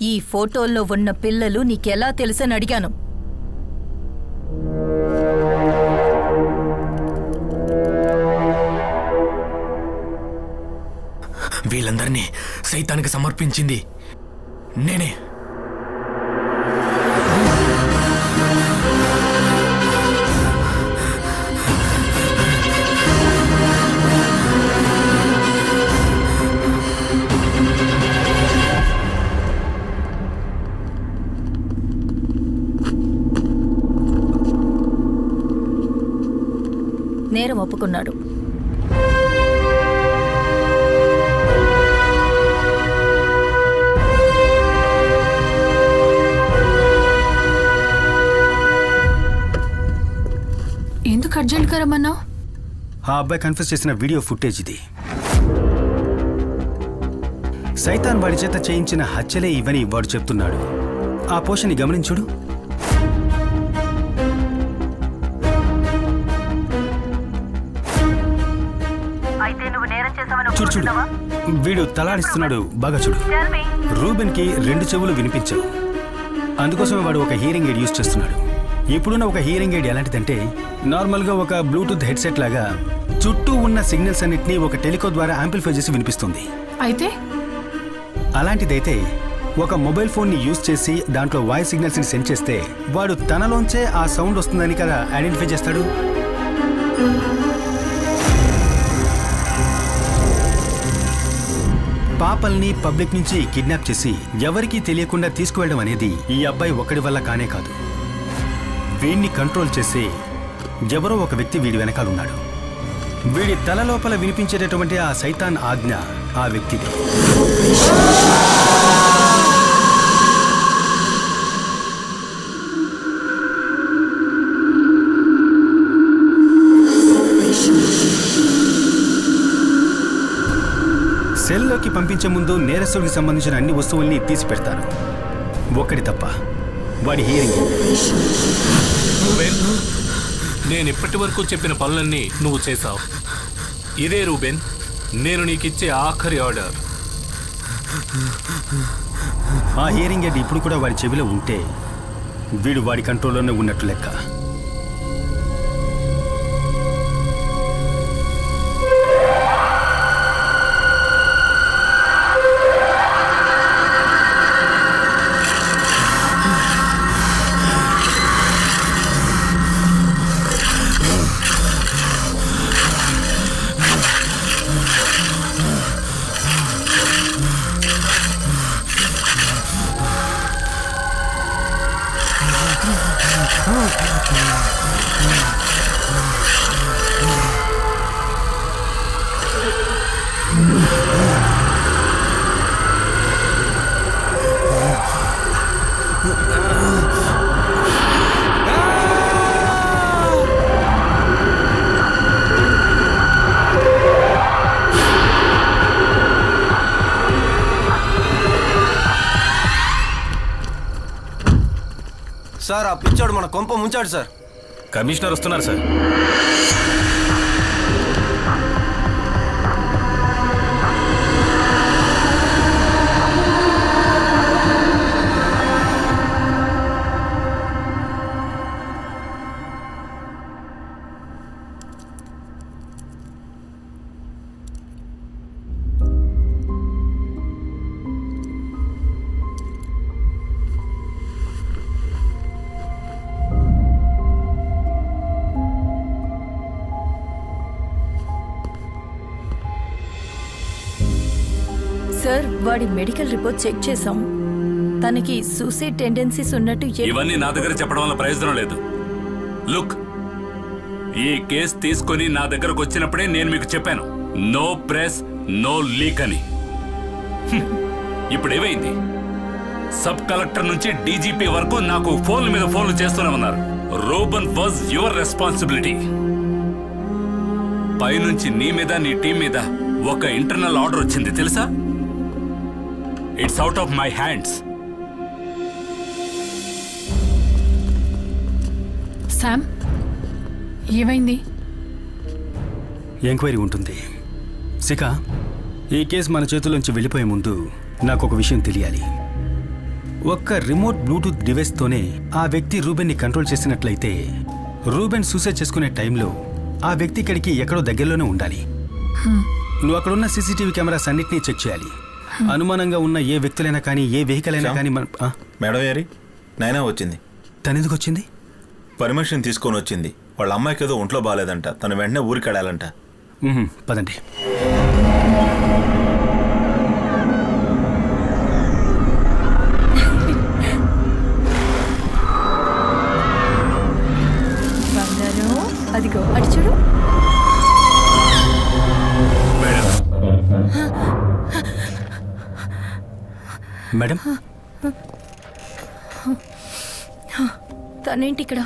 ఈ ఫోటోల్లో ఉన్న పిల్లలు నీకెలా తెలుసని అడిగాను. వీళ్ళందరినీ సైతానికి సమర్పించింది నేనే. నేరం ఒప్పుకున్నాడు. ఎందుకు అర్జెంట్గా రమ్మన్నావు? ఆ అబ్బాయి కన్ఫ్యూజ్ చేసిన వీడియో ఫుటేజ్ ఇది. సైతాన్ వాడి చేత చేయించిన హత్యలే ఇవని వాడు చెప్తున్నాడు. ఆ పోషన్ని గమనించుడు. చూడు చూడు, వీడు తలాడిస్తున్నాడు. బాగా చూడు. రూబెన్ కి 2 చెవులు వినిపించవు. అందుకోసమే వాడు ఒక హియరింగ్ ఎయిడ్ యూజ్ చేస్తున్నాడు. ఇప్పుడున్న ఒక హియరింగ్ ఎయిడ్ ఎలాంటిదంటే నార్మల్గా ఒక బ్లూటూత్ హెడ్సెట్ లాగా చుట్టూ ఉన్న సిగ్నల్స్ అన్నిటినీ ఒక టెలికో ద్వారా యాంప్లిఫై చేసి వినిపిస్తుంది. అయితే అలాంటిదైతే ఒక మొబైల్ ఫోన్ని యూజ్ చేసి దాంట్లో వాయిస్ సిగ్నల్స్ని సెండ్ చేస్తే వాడు తనలోంచే ఆ సౌండ్ వస్తుందని కదా ఐడెంటిఫై చేస్తాడు. పాపల్ని పబ్లిక్ నుంచి కిడ్నాప్ చేసి ఎవరికీ తెలియకుండా తీసుకువెళ్ళడం అనేది ఈ అబ్బాయి ఒక్కడి వల్ల కానే కాదు. వీడిని కంట్రోల్ చేసే ఎవరో ఒక వ్యక్తి వీడి వెనకాలన్నాడు. వీడి తల లోపల వినిపించేటటువంటి ఆ సైతాన్ ఆజ్ఞ ఆ వ్యక్తిది. సెల్లోకి పంపించే ముందు నేరస్తుడికి సంబంధించిన అన్ని వస్తువుల్ని తీసి పెడతారు, ఒక్కడి తప్ప, వాడి హియరింగ్. నేను ఇప్పటి వరకు చెప్పిన పనులన్నీ నువ్వు చేశావు. ఇదే రూబెన్, నేను నీకిచ్చే ఆఖరి ఆర్డర్. ఆ హియరింగ్ ఎయిడ్ ఇప్పుడు కూడా వాడి చెవిలో ఉంటే వీడు వాడి కంట్రోల్లోనే ఉన్నట్టు లెక్క. సార్ ఆ పిచ్చోడు మన కొంప ముంచాడు సార్. కమిషనర్ వస్తున్నారు సార్. సార్ వాడి మెడికల్ రిపోర్ట్ చెక్ చేసాం. తనకి సూసైడ్ టెండెన్సీస్ ఉన్నట్టు ఇవన్నీ నా దగ్గర చెప్పడం వల్ల ప్రయోజనం లేదు. లుక్, ఈ కేసు తీసుకొని నా దగ్గరకు వచ్చినప్పుడే నేను మీకు చెప్పాను, నో ప్రెస్ నో లీక్ అని. ఇప్పుడు ఏమైంది? సబ్ కలెక్టర్ నుంచి డీజీపీ వరకు నాకు ఫోన్ల మీద ఫోన్లు చేస్తూనే ఉన్నారు. Ruban was your responsibility. పైనుంచి నీ మీద నీ టీం మీద ఒక ఇంటర్నల్ ఆర్డర్ వచ్చింది తెలుసా? It's out of my hands. Sam, ఏమైంది? ఎంక్వైరీ ఉంటుంది. శిఖ, ఈ కేసు మన చేతుల్లోంచి వెళ్ళిపోయే ముందు నాకు ఒక విషయం తెలియాలి. ఒక్క రిమోట్ బ్లూటూత్ డివైస్తోనే ఆ వ్యక్తి రూబెన్ని కంట్రోల్ చేసినట్లయితే రూబెన్ సూసైడ్ చేసుకునే టైంలో ఆ వ్యక్తి ఇక్కడికి ఎక్కడో దగ్గరలోనే ఉండాలి. నువ్వు అక్కడున్న సీసీటీవీ కెమెరాస్ అన్నిటినీ చెక్ చేయాలి. అనుమానంగా ఉన్న ఏ వ్యక్తులైనా కానీ ఏ వెహికల్ అయినా కానీ మేడం గారి నైనా వచ్చింది. తనెందుకు వచ్చింది? పర్మిషన్ తీసుకొని వచ్చింది. వాళ్ళ అమ్మాయికి ఏదో ఒంట్లో బాగాలేదంట. తను వెంటనే ఊరికి వెళ్ళాలంట. పదండి. అదిగో అడి చూడు. మేడం, తనేంటి ఇక్కడ?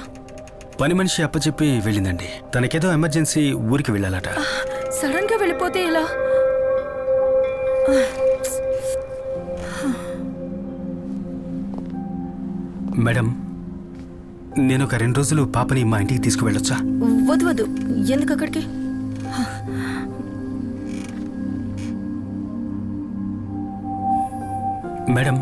పని మనిషి అప్పచెప్పి వెళ్ళిందండి. తనకేదో ఎమర్జెన్సీ ఊరికి వెళ్ళాలట. సడన్ గా వెళ్ళిపోతే ఎలా? మేడం, నేను ఒక 2 రోజులు పాపని మా ఇంటికి తీసుకువెళ్ళొచ్చా? వద్దు వద్దు, ఎందుకు అక్కడికి? మేడం,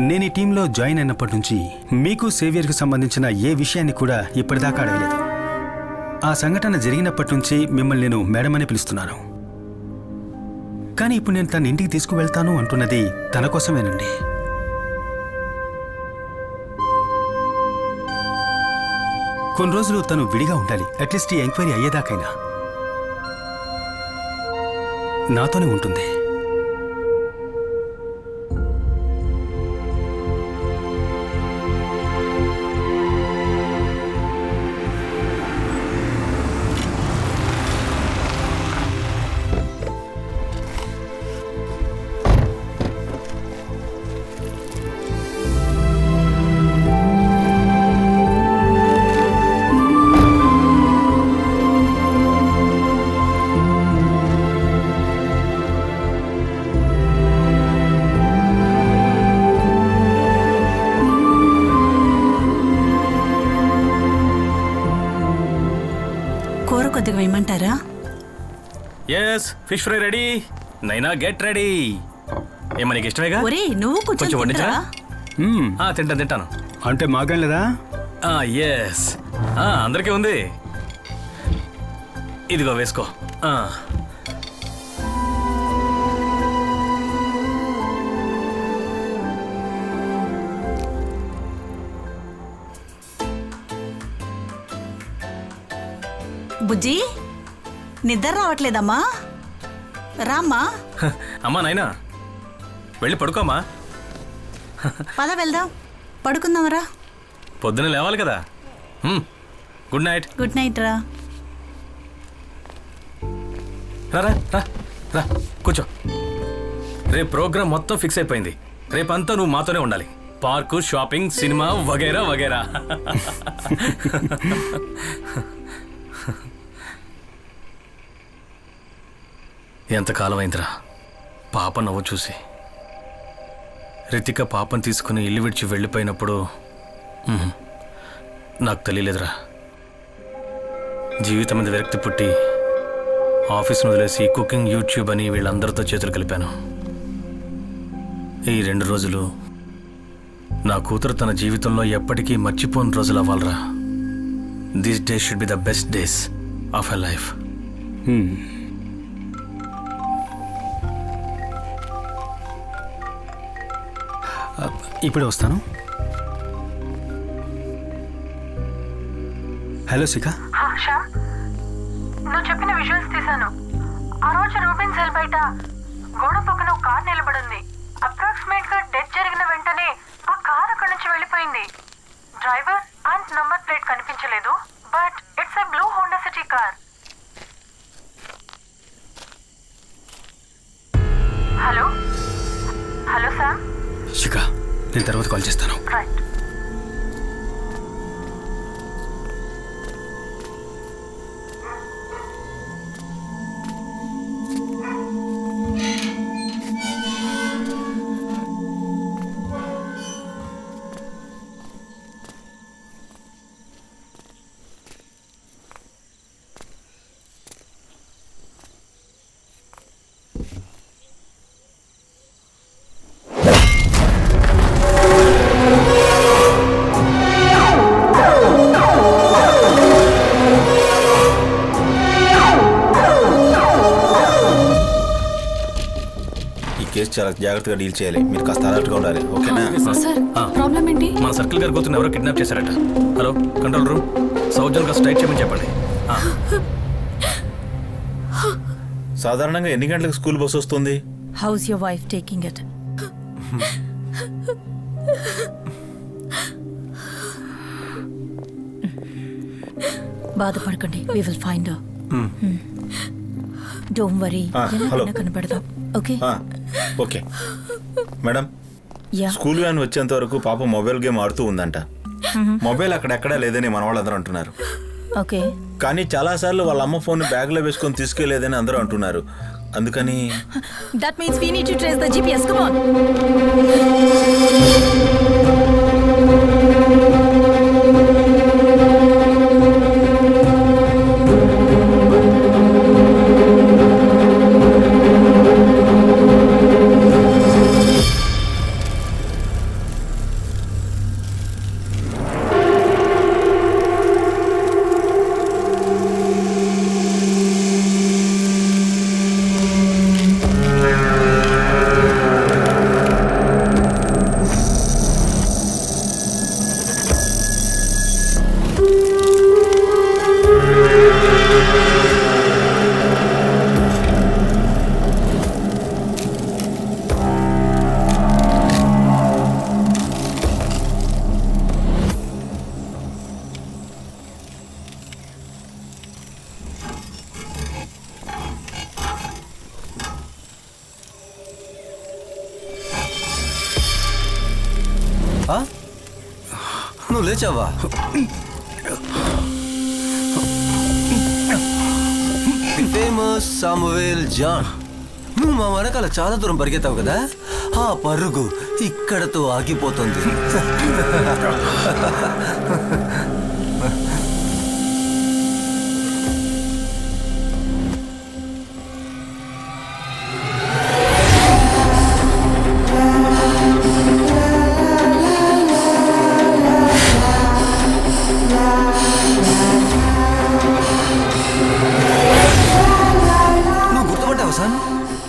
నేను ఈ టీంలో జాయిన్ అయినప్పటి నుంచి మీకు సేవియర్కి సంబంధించిన ఏ విషయాన్ని కూడా ఇప్పటిదాకా అడగలేదు. ఆ సంఘటన జరిగినప్పటి నుంచి మిమ్మల్ని నేను మేడం అని పిలుస్తున్నాను. కానీ ఇప్పుడు నేను తన ఇంటికి తీసుకువెళ్తాను అంటున్నది తన కోసమేనండి. కొన్ని రోజులు తను విడిగా ఉండాలి. అట్లీస్ట్ ఈ ఎంక్వైరీ అయ్యేదాకైనా నాతోనే ఉంటుంది. కొద్దిగా వేయమంటారా? Yes, fish fry ready. Naina get ready. ఏమని ఇష్టమేగా? ఒరే నువ్వు కొంచెం వండించరా? తింటాను. అంటే మాకేం లేదా? ఎస్, అందరికీ ఉంది. ఇదిగో వేసుకో. బుజ్జి, నిద్ర రావట్లేదమ్మా? రామ్మా. అమ్మా నైనా, వెళ్ళి పడుకోమ్మా. పద వెళ్దాం, పడుకుందామరా. పొద్దున లేవాలి కదా. Good night. గుడ్ నైట్ రా. రా రా రా రా కూర్చో. రేపు ప్రోగ్రామ్ మొత్తం ఫిక్స్ అయిపోయింది. రేపంతా నువ్వు మాతోనే ఉండాలి. పార్కు, షాపింగ్, సినిమా వగైరా వగైరా. ఎంతకాలం అయిందిరా పాప నవ్వు చూసి. రితిక పాపను తీసుకుని ఇల్లు విడిచి వెళ్ళిపోయినప్పుడు నాకు తెలియలేదురా. జీవితం మీద విరక్తి పుట్టి ఆఫీస్ను వదిలేసి కుకింగ్, యూట్యూబ్ అని వీళ్ళందరితో చేతులు కలిపాను. ఈ 2 రోజులు నా కూతురు తన జీవితంలో ఎప్పటికీ మర్చిపోని రోజులు అవ్వాలరా. These days should be the best days of her life. ఇప్పుడే వస్తాను. హలో శిఖ. నువ్వు చెప్పిన విజువల్స్ తీశాను. ఆ రోజు రూబిన్ సెల్ బయట గోడ పక్కన ఒక కార్ నిలబడింది. అప్రాక్సిమేట్ గా డెత్ జరిగిన వెంటనే ఆ కార్ అక్కడి నుంచి వెళ్ళిపోయింది. డ్రైవర్ అండ్ నంబర్ ప్లేట్ కనిపించలేదు, but it's a blue Honda City car. Hello hello Sam. Shikha, నేను తర్వాత కాల్ చేస్తాను. రైట్. కేసు చాలా జాగ్రత్తగా డీల్ చేయాలి. మీరు కాస్త అలర్ట్గా ఉండాలి, ఓకేనా? సార్, ప్రాబ్లం ఏంటి? మన సర్కిల్ గారి కూతురు ఎవరో కిడ్నాప్ చేశారట. హలో కంట్రోల్ రూమ్, సౌజన్ కాస్త టైట్ చేయమని చెప్పండి. సాధారణంగా ఎన్ని గంటలకు స్కూల్ బస్ వస్తుంది? How's your wife taking it? బాధపడకండి, we will find her. Don't worry, ఎలా కనపడదాం. Okay okay madam. Yeah. School van వచ్చేంత వరకు పాప మొబైల్ గేమ్ ఆడుతూ ఉందంట. మొబైల్ అక్కడెక్కడా లేదని మన వాళ్ళందరూ అంటున్నారు. ఓకే. కానీ చాలాసార్లు వాళ్ళ అమ్మ ఫోన్ బ్యాగ్లో వేసుకొని తీసుకెళ్లేదని అందరూ అంటున్నారు. అందుకని that means we need to trace the GPS. Come on. నువ్వు లేచావా? Famous Samuel John. నువ్వు మా వెనకాల చాలా దూరం పరిగెత్తావు కదా, ఆ పరుగు ఇక్కడతో ఆగిపోతుంది.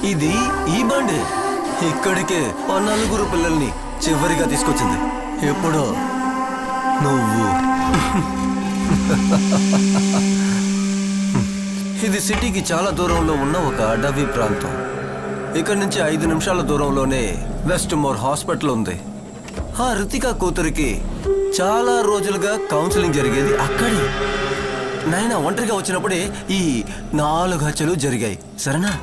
ఇది ఈ బండి ఇక్కడికే 4 పిల్లల్ని చివరిగా తీసుకొచ్చింది. ఎప్పుడో నువ్వు. ఇది సిటీకి చాలా దూరంలో ఉన్న ఒక అడవి ప్రాంతం. ఇక్కడి నుంచి 5 నిమిషాల దూరంలోనే వెస్ట్ మోర్ హాస్పిటల్ ఉంది. ఆ రితికా కూతురికి చాలా రోజులుగా కౌన్సిలింగ్ జరిగేది అక్కడే. నాయన ఒంటరిగా వచ్చినప్పుడే ఈ 4 హత్యలు జరిగాయి. సరేనా?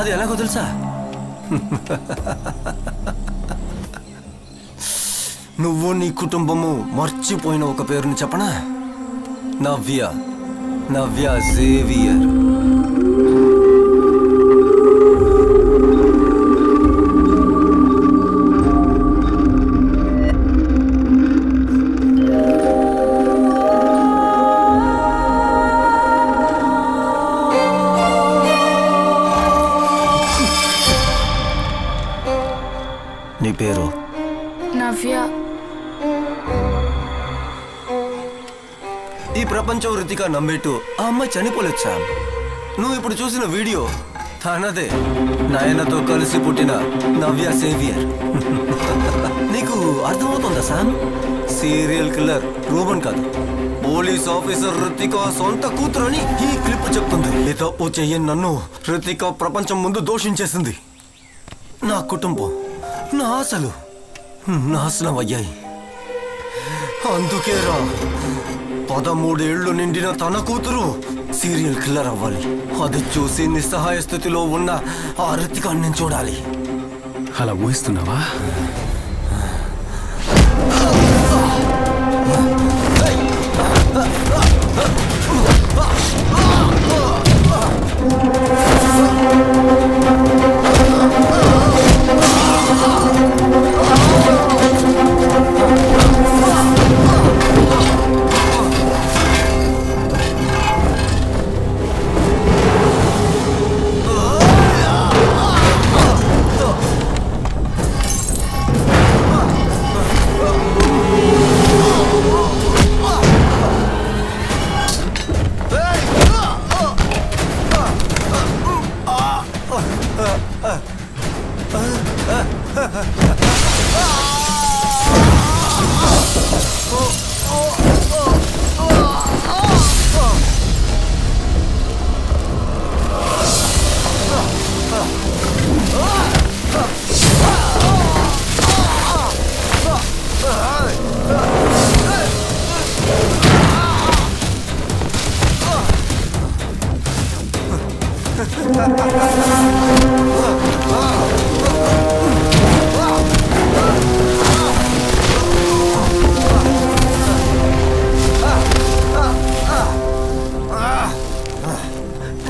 అది ఎలాగో తెలుసా? నువ్వు నీ కుటుంబము మర్చిపోయిన ఒక పేరుని చెప్పనా? నవ్య జేవియర్. నీ పేరు? నవ్య. ఈ ప్రపంచం రితిక నమ్మేట్టు ఆ అమ్మాయి చనిపోలేదు శామ్. నువ్వు ఇప్పుడు చూసిన వీడియో తనదే. నాయనతో కలిసి పుట్టిన నవ్య సేవియర్. నీకు అర్థమవుతుందా శామ్? సీరియల్ కిల్లర్ రూబన్ కాదు, పోలీస్ ఆఫీసర్ రితిక సొంత కూతురని ఈ క్లిప్ చెప్తుంది. ఈ తప్పు చెయ్యని నన్ను రితిక ప్రపంచం ముందు దోషించేసింది. నా కుటుంబం, నా ఆశలు నాశనం అయ్యాయి. అందుకేరా 13 ఏళ్లు నిండిన తన కూతురు సీరియల్ కిల్లర్ అవ్వాలి. అది చూసి నిస్సహాయ స్థితిలో ఉన్న ఆ రితికాన్ని నేను చూడాలి. అలా ఊహిస్తున్నావా?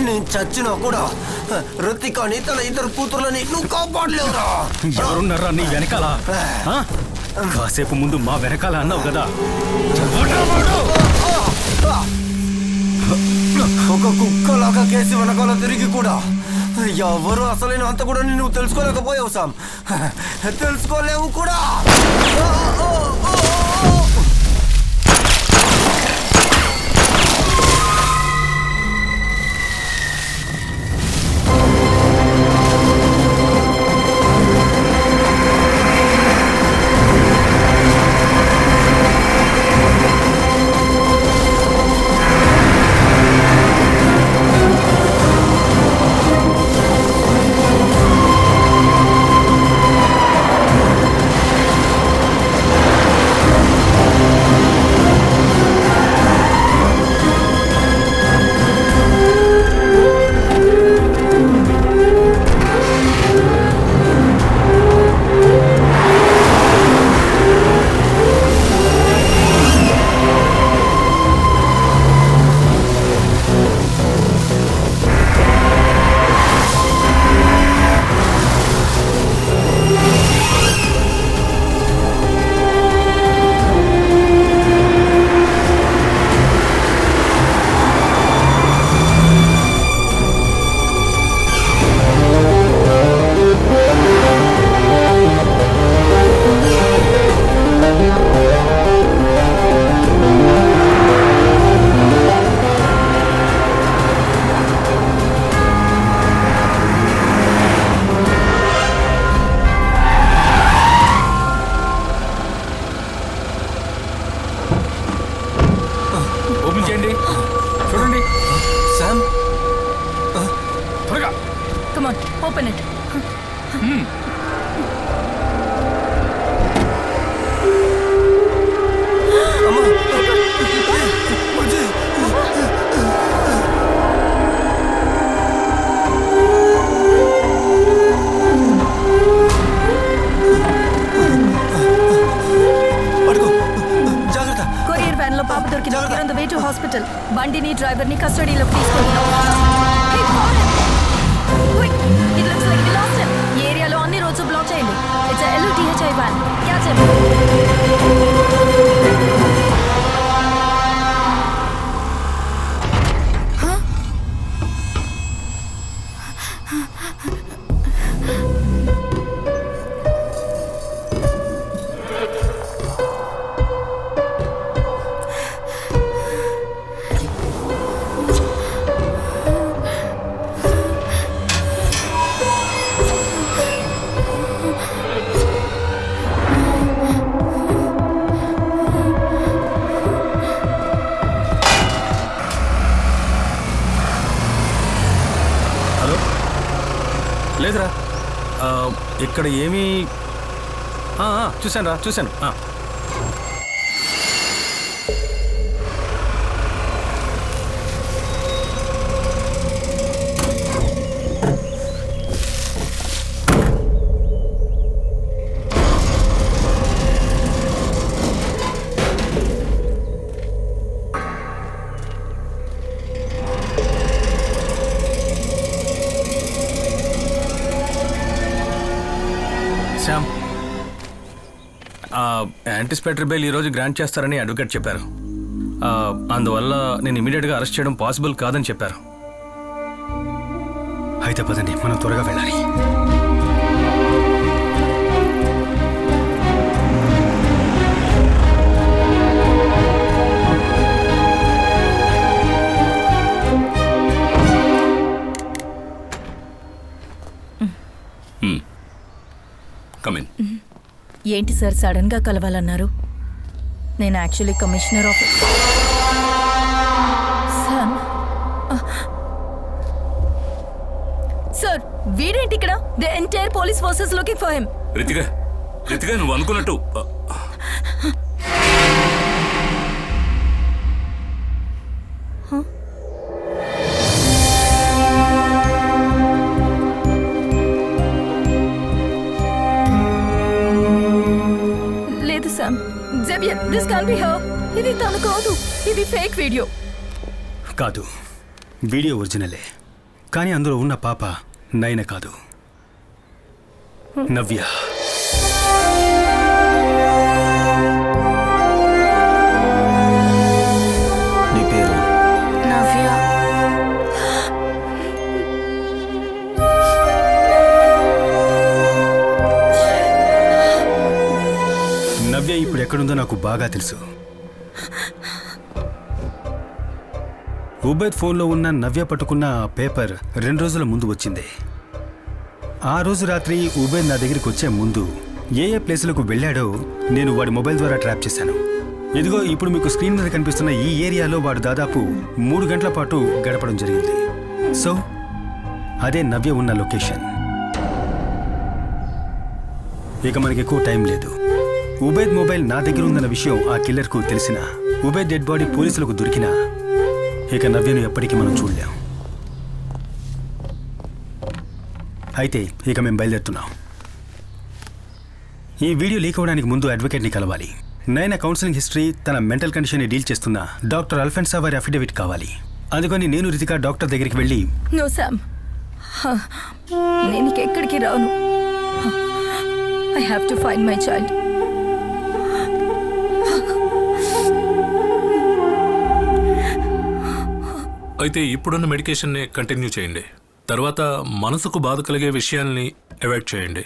నేను చచ్చినా కూడా రితికాని తన 2 కూతుర్లని నువ్వు కాపాడలేవురా. ఎవరున్నారా నీ వెనకాల? కాసేపు ముందు మా వెనకాల అన్నావు కదా. ఒక కుక్కలాగా కేసి వెనకాల తిరిగి కూడా ఎవరు అసలైన అంత కూడా నువ్వు తెలుసుకోలేకపోయావు సామ్. తెలుసుకోలేవు కూడా. హాస్పిటల్. బండిని డ్రైవర్ని కస్టడీలోకి తీసుకుంటున్నాం. Hey, foreign! Quick! It looks like we lost him. ఈ ఏరియాలో అన్ని రోడ్స్ బ్లాక్ చేయండి. It's a LUTHI van. Catch him. లేదురా, ఇక్కడ ఏమీ చూశాను. శ్యామ్, యాంటిసిపేటరీ బెయిల్ ఈరోజు గ్రాంట్ చేస్తారని అడ్వకేట్ చెప్పారు. అందువల్ల నేను ఇమీడియట్గా అరెస్ట్ చేయడం పాసిబుల్ కాదని చెప్పారు. అయితే పదండి, మనం త్వరగా వెళ్ళాలి. కమిన్. ఏంటి సార్ సడన్ గా కలవాలన్నారు? నేను యాక్చువల్లీ కమిషనర్ ఆఫ్ సార్. వీడేంటి ఇక్కడ? The entire police forces looking for him. రితిగా నువ్వు అనుకున్నట్టు లేదు Sam. Xavier, this can't be her. ఇది తను కాదు, ఇది ఫేక్ వీడియో. కాదు, వీడియో ఒరిజినలే. కానీ అందులో ఉన్న పాప నయన కాదు, నవ్య. నీ పేరు? నవ్య. నవ్య ఇప్పుడు ఎక్కడుందో నాకు బాగా తెలుసు. ఉబైద్ ఫోన్లో ఉన్న నవ్య పట్టుకున్న ఆ పేపర్ 2 రోజుల ముందు వచ్చింది. ఆ రోజు రాత్రి ఉబైద్ నా దగ్గరికి వచ్చే ముందు ఏ ప్లేసులకు వెళ్ళాడో నేను వాడి మొబైల్ ద్వారా ట్రాప్ చేశాను. ఇదిగో ఇప్పుడు మీకు స్క్రీన్ మీద కనిపిస్తున్న ఈ ఏరియాలో వాడు దాదాపు 3 గంటల పాటు గడపడం జరిగింది. సో అదే నవ్య ఉన్న లొకేషన్. ఇక మనకి ఎక్కువ టైం లేదు. ఉబైద్ మొబైల్ నా దగ్గర ఉందన్న విషయం ఆ కిల్లర్కు తెలిసిన ఉబైద్ డెడ్ బాడీ పోలీసులకు దొరికినా ఇక నవ్యను ఎప్పటికీ మనం చూడలేం. అయితే ఇక మేము బయలుదేరుతున్నాం. ఈ వీడియో లీక్ అవ్వడానికి ముందు అడ్వకేట్ని కలవాలి. నైనా కౌన్సిలింగ్ హిస్టరీ, తన మెంటల్ కండిషన్ని డీల్ చేస్తున్న డాక్టర్ అల్ఫెన్సా వారి అఫిడవిట్ కావాలి. అందుకని నేను రితికా డాక్టర్ దగ్గరికి వెళ్ళి నో సామ్, నేను ఎక్కడికి రాను. I have to find my child. అయితే ఇప్పుడున్న మెడికేషన్ని కంటిన్యూ చేయండి. తర్వాత మనసుకు బాధ కలిగే విషయాల్ని అవాయిడ్ చేయండి.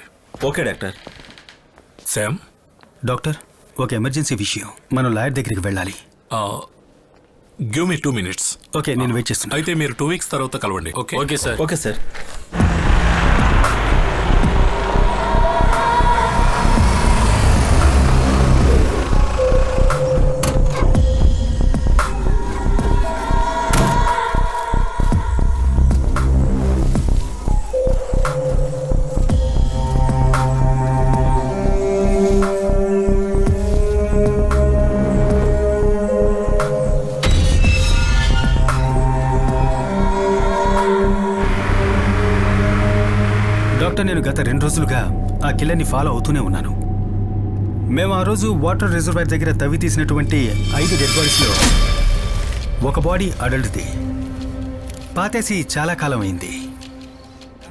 Okay doctor. శామ్. డాక్టర్, ఒక ఎమర్జెన్సీ విషయం, మనం లాయర్ దగ్గరికి వెళ్ళాలి. Give me 2 minutes. ఓకే, నేను వెయిట్ చేస్తున్నాను. అయితే మీరు 2 weeks తర్వాత కలవండి. Okay sir. Okay sir. నేను గత 2 రోజులుగా ఆ కిల్లర్ని ఫాలో అవుతూనే ఉన్నాను. మేము ఆ రోజు వాటర్ రిజర్వాయర్ దగ్గర తవ్వి తీసినటువంటి 5 డెడ్ బాడీస్లో ఒక బాడీ అడల్ట్ది. పాతేసి చాలా కాలం అయింది.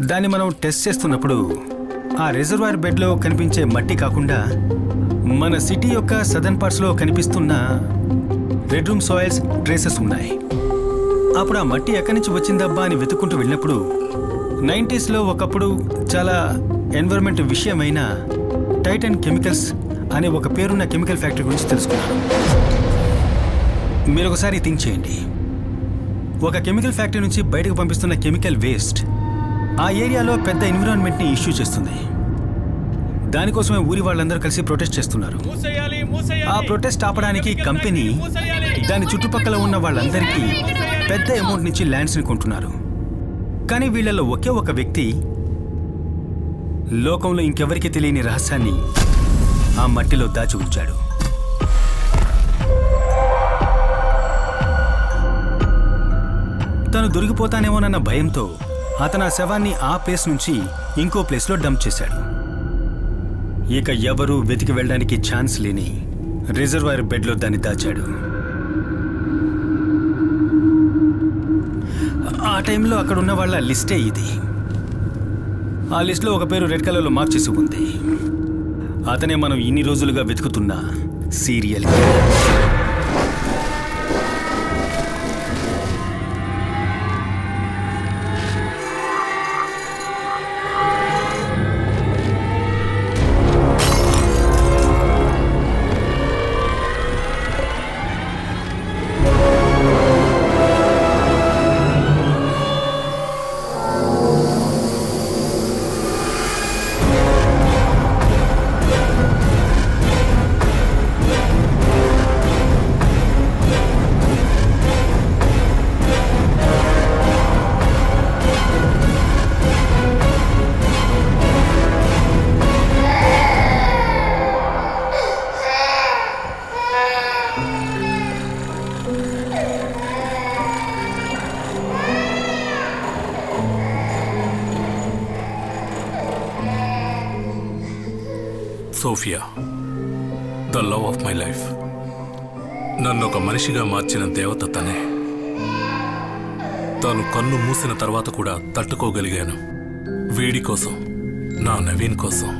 దాన్ని మనం టెస్ట్ చేస్తున్నప్పుడు ఆ రిజర్వాయర్ బెడ్లో కనిపించే మట్టి కాకుండా మన సిటీ యొక్క సదర్న్ పార్ట్స్లో కనిపిస్తున్న రెడ్ రూమ్ సాయిల్స్ ట్రేసెస్ ఉన్నాయి. అప్పుడు ఆ మట్టి ఎక్కడి నుంచి వచ్చిందబ్బా అని వెతుక్కుంటూ వెళ్ళినప్పుడు 90s ఒకప్పుడు చాలా ఎన్విరాన్మెంట్ విషయమైన టైటన్ కెమికల్స్ అనే ఒక పేరున్న కెమికల్ ఫ్యాక్టరీ గురించి తెలుసుకున్నాను. మీరు ఒకసారి థింక్ చేయండి. ఒక కెమికల్ ఫ్యాక్టరీ నుంచి బయటకు పంపిస్తున్న కెమికల్ వేస్ట్ ఆ ఏరియాలో పెద్ద ఎన్విరాన్మెంట్ని ఇష్యూ చేస్తుంది. దానికోసమే ఊరి వాళ్ళందరూ కలిసి ప్రొటెస్ట్ చేస్తున్నారు. ఆ ప్రొటెస్ట్ ఆపడానికి కంపెనీ దాని చుట్టుపక్కల ఉన్న వాళ్ళందరికీ పెద్ద అమౌంట్ నుంచి ల్యాండ్స్ని కొంటున్నారు. కానీ వీళ్ళలో ఒకే ఒక వ్యక్తి లోకంలో ఇంకెవరికి తెలియని రహస్యాన్ని ఆ మట్టిలో దాచి ఉంచాడు. తను దొరికిపోతానేమోనన్న భయంతో అతను ఆ శవాన్ని ఆ ప్లేస్ నుంచి ఇంకో ప్లేస్లో డంప్ చేశాడు. ఇక ఎవరూ వెతికి వెళ్ళడానికి ఛాన్స్ లేని రిజర్వాయర్ బెడ్లో దాన్ని దాచాడు. ఆ టైంలో అక్కడ ఉన్న వాళ్ళ లిస్టే ఇది. ఆ లిస్ట్లో ఒక పేరు రెడ్ కలర్లో మార్క్ చేసి ఉంది. అతనే మనం ఇన్ని రోజులుగా వెతుకుతున్న serial killer. Sophia, the love of my life. నన్ను ఒక మనిషిగా మార్చిన దేవత తనే. తాను కన్ను మూసిన తర్వాత కూడా తట్టుకోగలిగాను. వీడి కోసం, నా నవీన్ కోసం.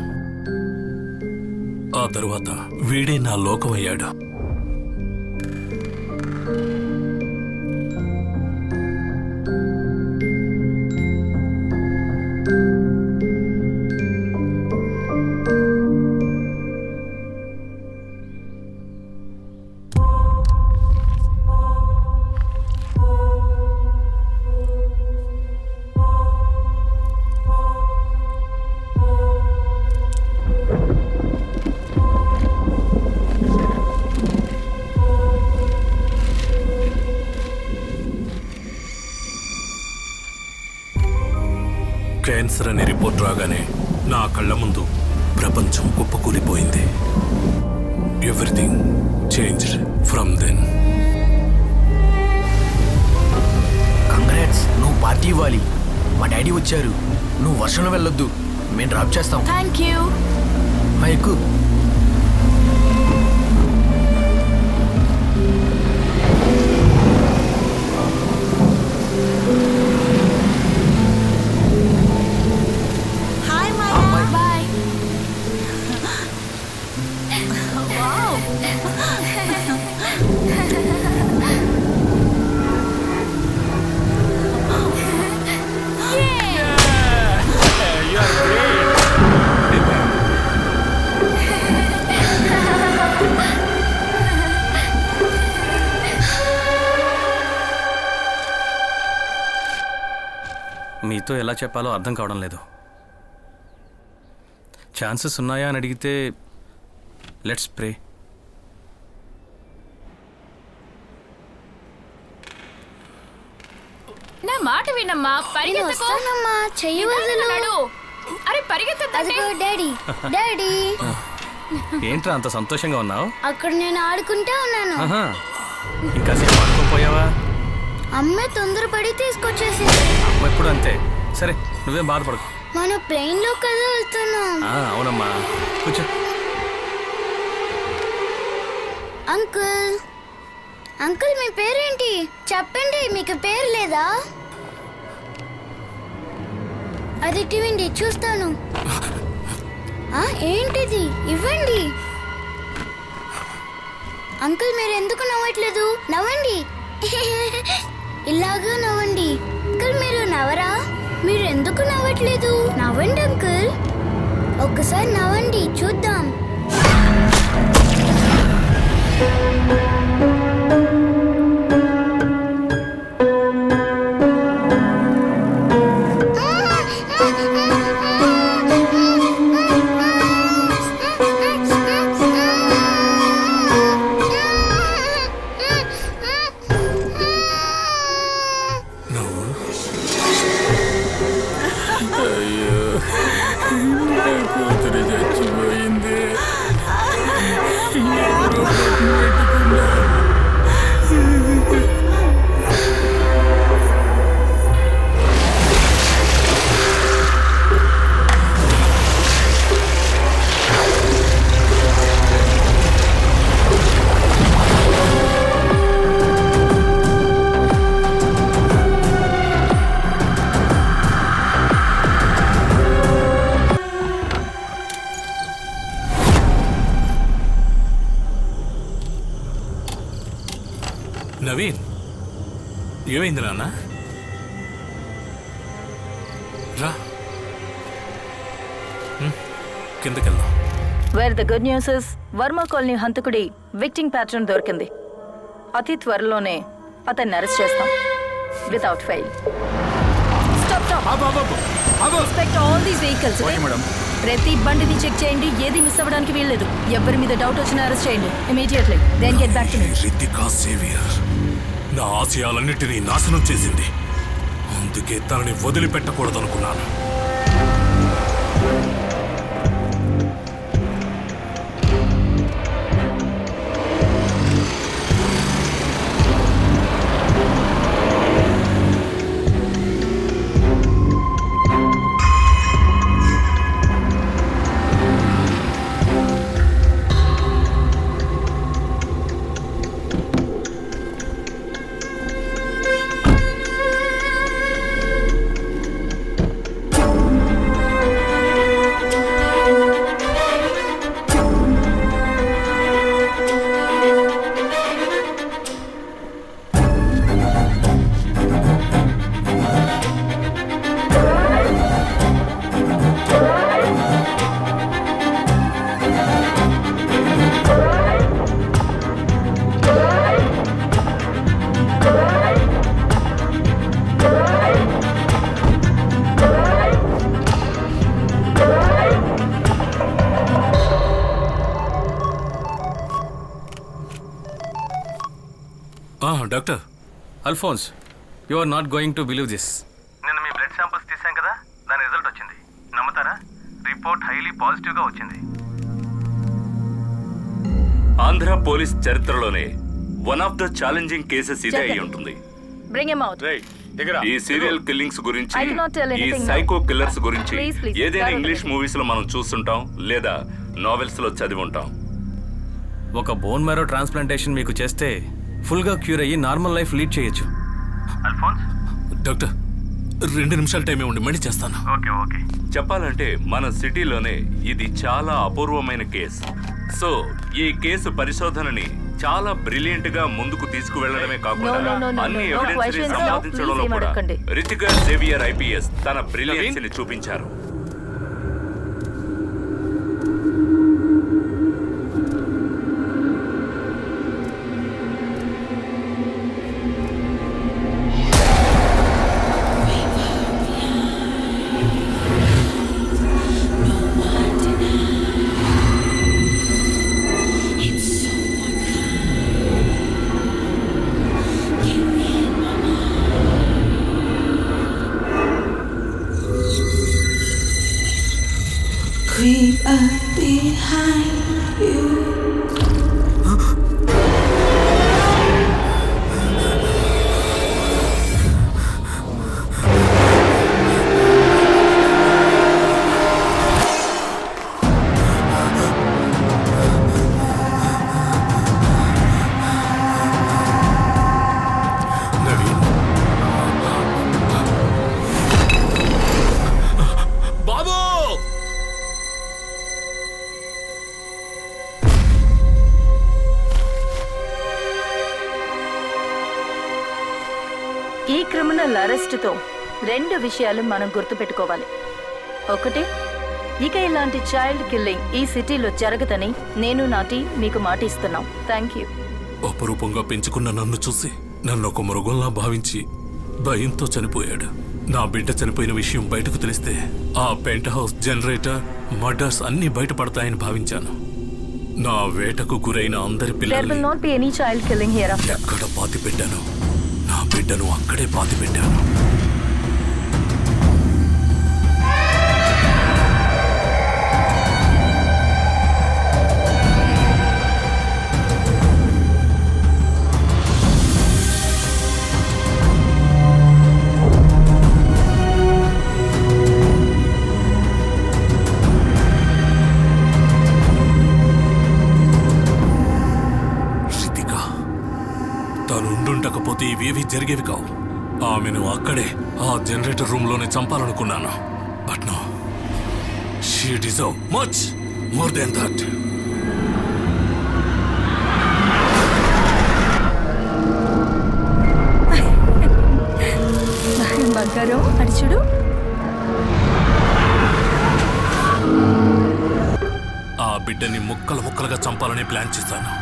ఆ తరువాత వీడే నా లోకమయ్యాడు. క్యాన్సర్ అనే రిపోర్ట్ రాగానే నా కళ్ళ ముందు ప్రపంచం కుప్పకూలిపోయింది. Everything changed from then. Congrats, నువ్వు పార్టీ ఇవ్వాలి. మా డాడీ వచ్చారు. నువ్వు వర్షంలో వెళ్ళొద్దు, మేము డ్రాప్ చేస్తాం. Thank you. ఎక్కు. మీతో ఎలా చెప్పాలో అర్థం కావడం లేదు. ఛాన్సెస్ ఉన్నాయా అని అడిగితే లెట్స్ ప్రే. నా మాట వినమ్మా, వస్తానమ్మా, చెయ్యి వదలు. అరే పరిగెత్తద్దండి. Daddy, daddy. ఏంట్రా అంత సంతోషంగా ఉన్నావు? అక్కడ నేను ఆడుకుంటా ఉన్నాను. ఇంకా సేపు ఆడుకోపోయావా? అమ్మ తొందరపడి తీసుకొచ్చేసింది. అమ్మ ఎప్పుడు అంతే. సరే నువ్వేం బాధపడకు. మన ప్లేన్ లో కదా వెళ్తున్నాం. అవునమ్మా, కూర్చో. అంకుల్, అంకుల్ మీ పేరేంటి? చెప్పండి, మీకు పేరు లేదా? అది ఇవ్వండి, చూస్తాను. ఏంటిది? ఇవ్వండి. అంకుల్ మీరు ఎందుకు నవ్వట్లేదు? నవ్వండి. ఇలాగా నవ్వండి. అంకుల్ మీరు నవ్వరా? మీరు ఎందుకు నవ్వట్లేదు? నవ్వండి అంకుల్, ఒక్కసారి నవ్వండి చూద్దాం. నవీన్, ఏమైంది నాన్న? రా కిందకెళ్దాం. Where the good news is Varma colony హంతకుడి విక్టింగ్ ప్యాటర్న్ దొరికింది. అతి త్వరలోనే అతన్ని అరెస్ట్ చేస్తాం without fail. Inspect all these vehicles. ప్రతి బండిని చెక్ చేయండి, ఏది మిస్ అవ్వడానికి వీల్లేదు. ఎవరి మీద డౌట్ వచ్చినా అరెస్ట్ చేయండి immediately. Then get back to me. Ritika Xavier నా ఆశయాలన్నిటినీ నాశనం చేసింది. అందుకే తనని వదిలిపెట్టకూడదనుకున్నాను. Doctor Alphonse, you are not going to believe this. నిన్న మీ బ్లడ్ శాంపిల్స్ తీసాం కదా, దాని రిజల్ట్ వచ్చింది. నమ్ముతారా? రిపోర్ట్ హైలీ పాజిటివ్గా వచ్చింది. ఆంధ్ర పోలీస్ చరిత్రలోనే one of the challenging cases ఇదే అయి ఉంటుంది. Bring him out. ఈ సీరియల్ కిల్లింగ్స్ గురించి, I cannot tell ఈ anything సైకో now. కిల్లర్స్ గురించి Please. ఏదైనా ఇంగ్లీష్ మూవీస్ లో మనం చూస్తుంటాం లేదా నావెల్స్ లో చదివి ఉంటాం. ఒక బోన్ మ్యారో ట్రాన్స్ప్లాంటేషన్ మీకు చేస్తే ఫుల్గా క్యూర్ అయ్యి నార్మల్ లైఫ్ లీడ్ చేయొచ్చు. అల్ఫోన్స్, డాక్టర్ 2 నిమిషాల టైం ఇవ్వండి, మళ్ళీ చేస్తాను. ఓకే. చెప్పాలంటే మన సిటీలోనే ఇది చాలా అపూర్వమైన కేసు. సో ఈ కేసు పరిశోధనని చాలా బ్రిలియంట్ గా ముందుకు తీసుకువెళ్లడమే కాకుండా అన్ని ఎవిడెన్స్ ని సంపాదించడంలో కూడా రితికా సేవియర్ ఐపీఎస్ తన బ్రిలియన్స్ ని చూపించారు. ఈ క్రిమినల్ అరెస్ట్తో 2 విషయాలు మనం గుర్తుపెట్టుకోవాలి. ఒకటి, ఇక ఇలాంటి చైల్డ్ కిల్లింగ్ ఈ సిటీలో జరగదని నేను నా టీం మీకు మాట ఇస్తున్నాం. Thank you. అపరూపంగా పెంచుకున్న నన్ను చూసి నన్ను ఒక మృగంలా భావించి భయంతో చనిపోయాడు. నా బిడ్డ చనిపోయిన విషయం బయటకు తెలిస్తే ఆ పెంట్ హౌస్, జనరేటర్, మర్డర్స్ అన్నీ బయటపడతాయని భావించాను. నా వేటకు గురైన అందరి There will పిల్లల్ని not be any child killing hereafter. ఎక్కడ పాతి పెట్టాను, నా బిడ్డను అక్కడే పాతి పెట్టాను. తనుండుండకపోతే ఇవేవి జరిగేవి కావు. ఆమెను అక్కడే ఆ జనరేటర్ రూమ్ లోనే చంపాలనుకున్నాను. But no, she deserve much more then that. బంగారం అడిచుడు. ఆ బిడ్డని ముక్కలు ముక్కలుగా చంపాలని ప్లాన్ చేశాను.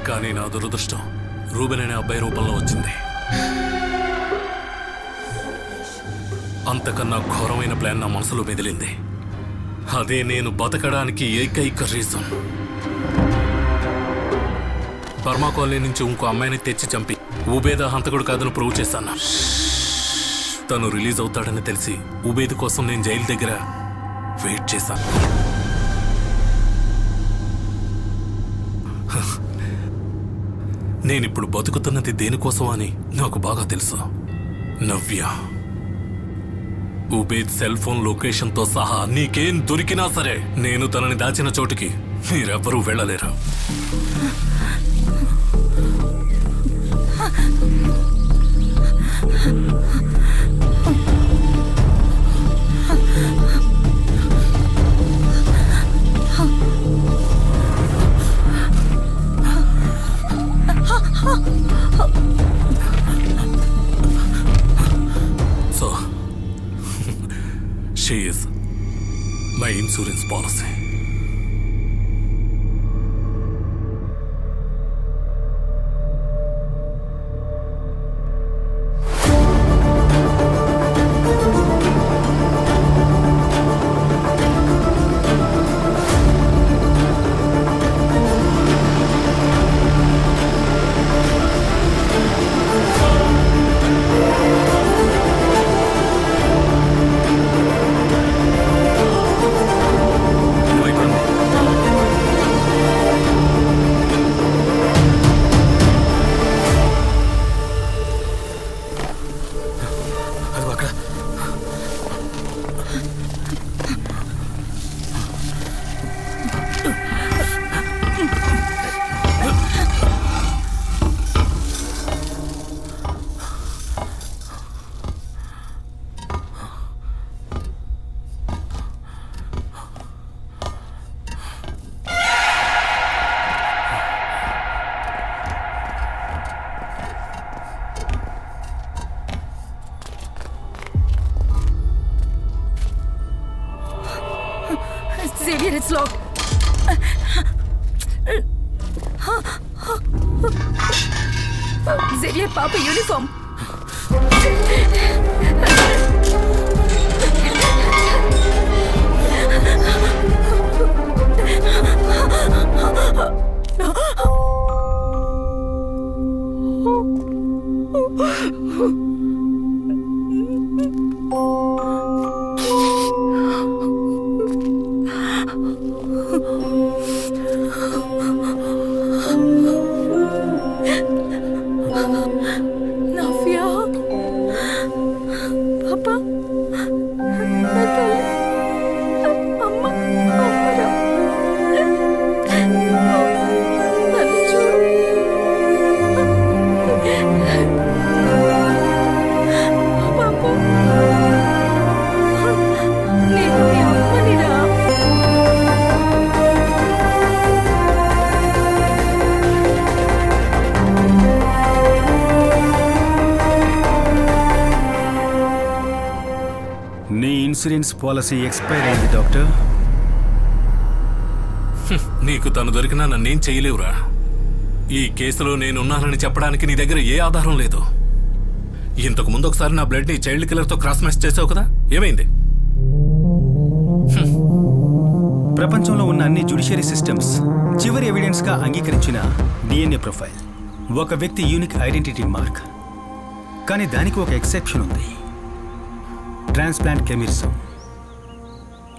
కానీ నా దురదృష్టం రూబెన్ అనే అబ్బాయి రూపంలో వచ్చింది. అంతకన్నా ఘోరమైన ప్లాన్ నా మనసులో మెదిలింది. అదే నేను బతకడానికి ఏకైక రీజన్. బర్మా కాలనీ నుంచి ఇంకో అమ్మాయిని తెచ్చి చంపి ఉబేద్ హంతకుడు కాదని ప్రూవ్ చేశాను. తను రిలీజ్ అవుతాడని తెలిసి ఉబేద్ కోసం నేను జైలు దగ్గర వెయిట్ చేశాను. నేనిప్పుడు బతుకుతున్నది దేనికోసం అని నాకు బాగా తెలుసు. నవ్య, ఉబేద్ సెల్ ఫోన్ లొకేషన్తో సహా నీకేం దొరికినా సరే నేను తనని దాచిన చోటుకి మీరెవ్వరూ వెళ్ళలేరు. So, she is my insurance policy. Xavier, it's locked. Xavier, Papa uniform. Navya, Papa, Natalie, Amma, Amara, Anju, Papa, నేను మీ అమ్మనిరా. ఇన్సూరెన్స్ పాలసీ ఎక్స్పైర్ అయింది డాక్టర్. నీకు తను దొరికినా నన్నేం చేయలేవురా. ఈ కేసులో నేనున్నానని చెప్పడానికి నీ దగ్గర ఏ ఆధారం లేదు. ఇంతకు ముందు ఒకసారి నా బ్లడ్ ని చైల్డ్ కిల్లర్ తో క్రాస్ మ్యాచ్ చేసావు కదా, ఏమైంది? ప్రపంచంలో ఉన్న అన్ని జ్యుడిషియరీ సిస్టమ్స్ చివరి ఎవిడెన్స్ గా అంగీకరించిన డిఎన్ఏ ప్రొఫైల్ ఒక వ్యక్తి యూనిక్ ఐడెంటిటీ మార్క్. కానీ దానికి ఒక ఎక్సెప్షన్ ఉంది. ట్రాన్స్ప్లాంట్ కెమిరిజం.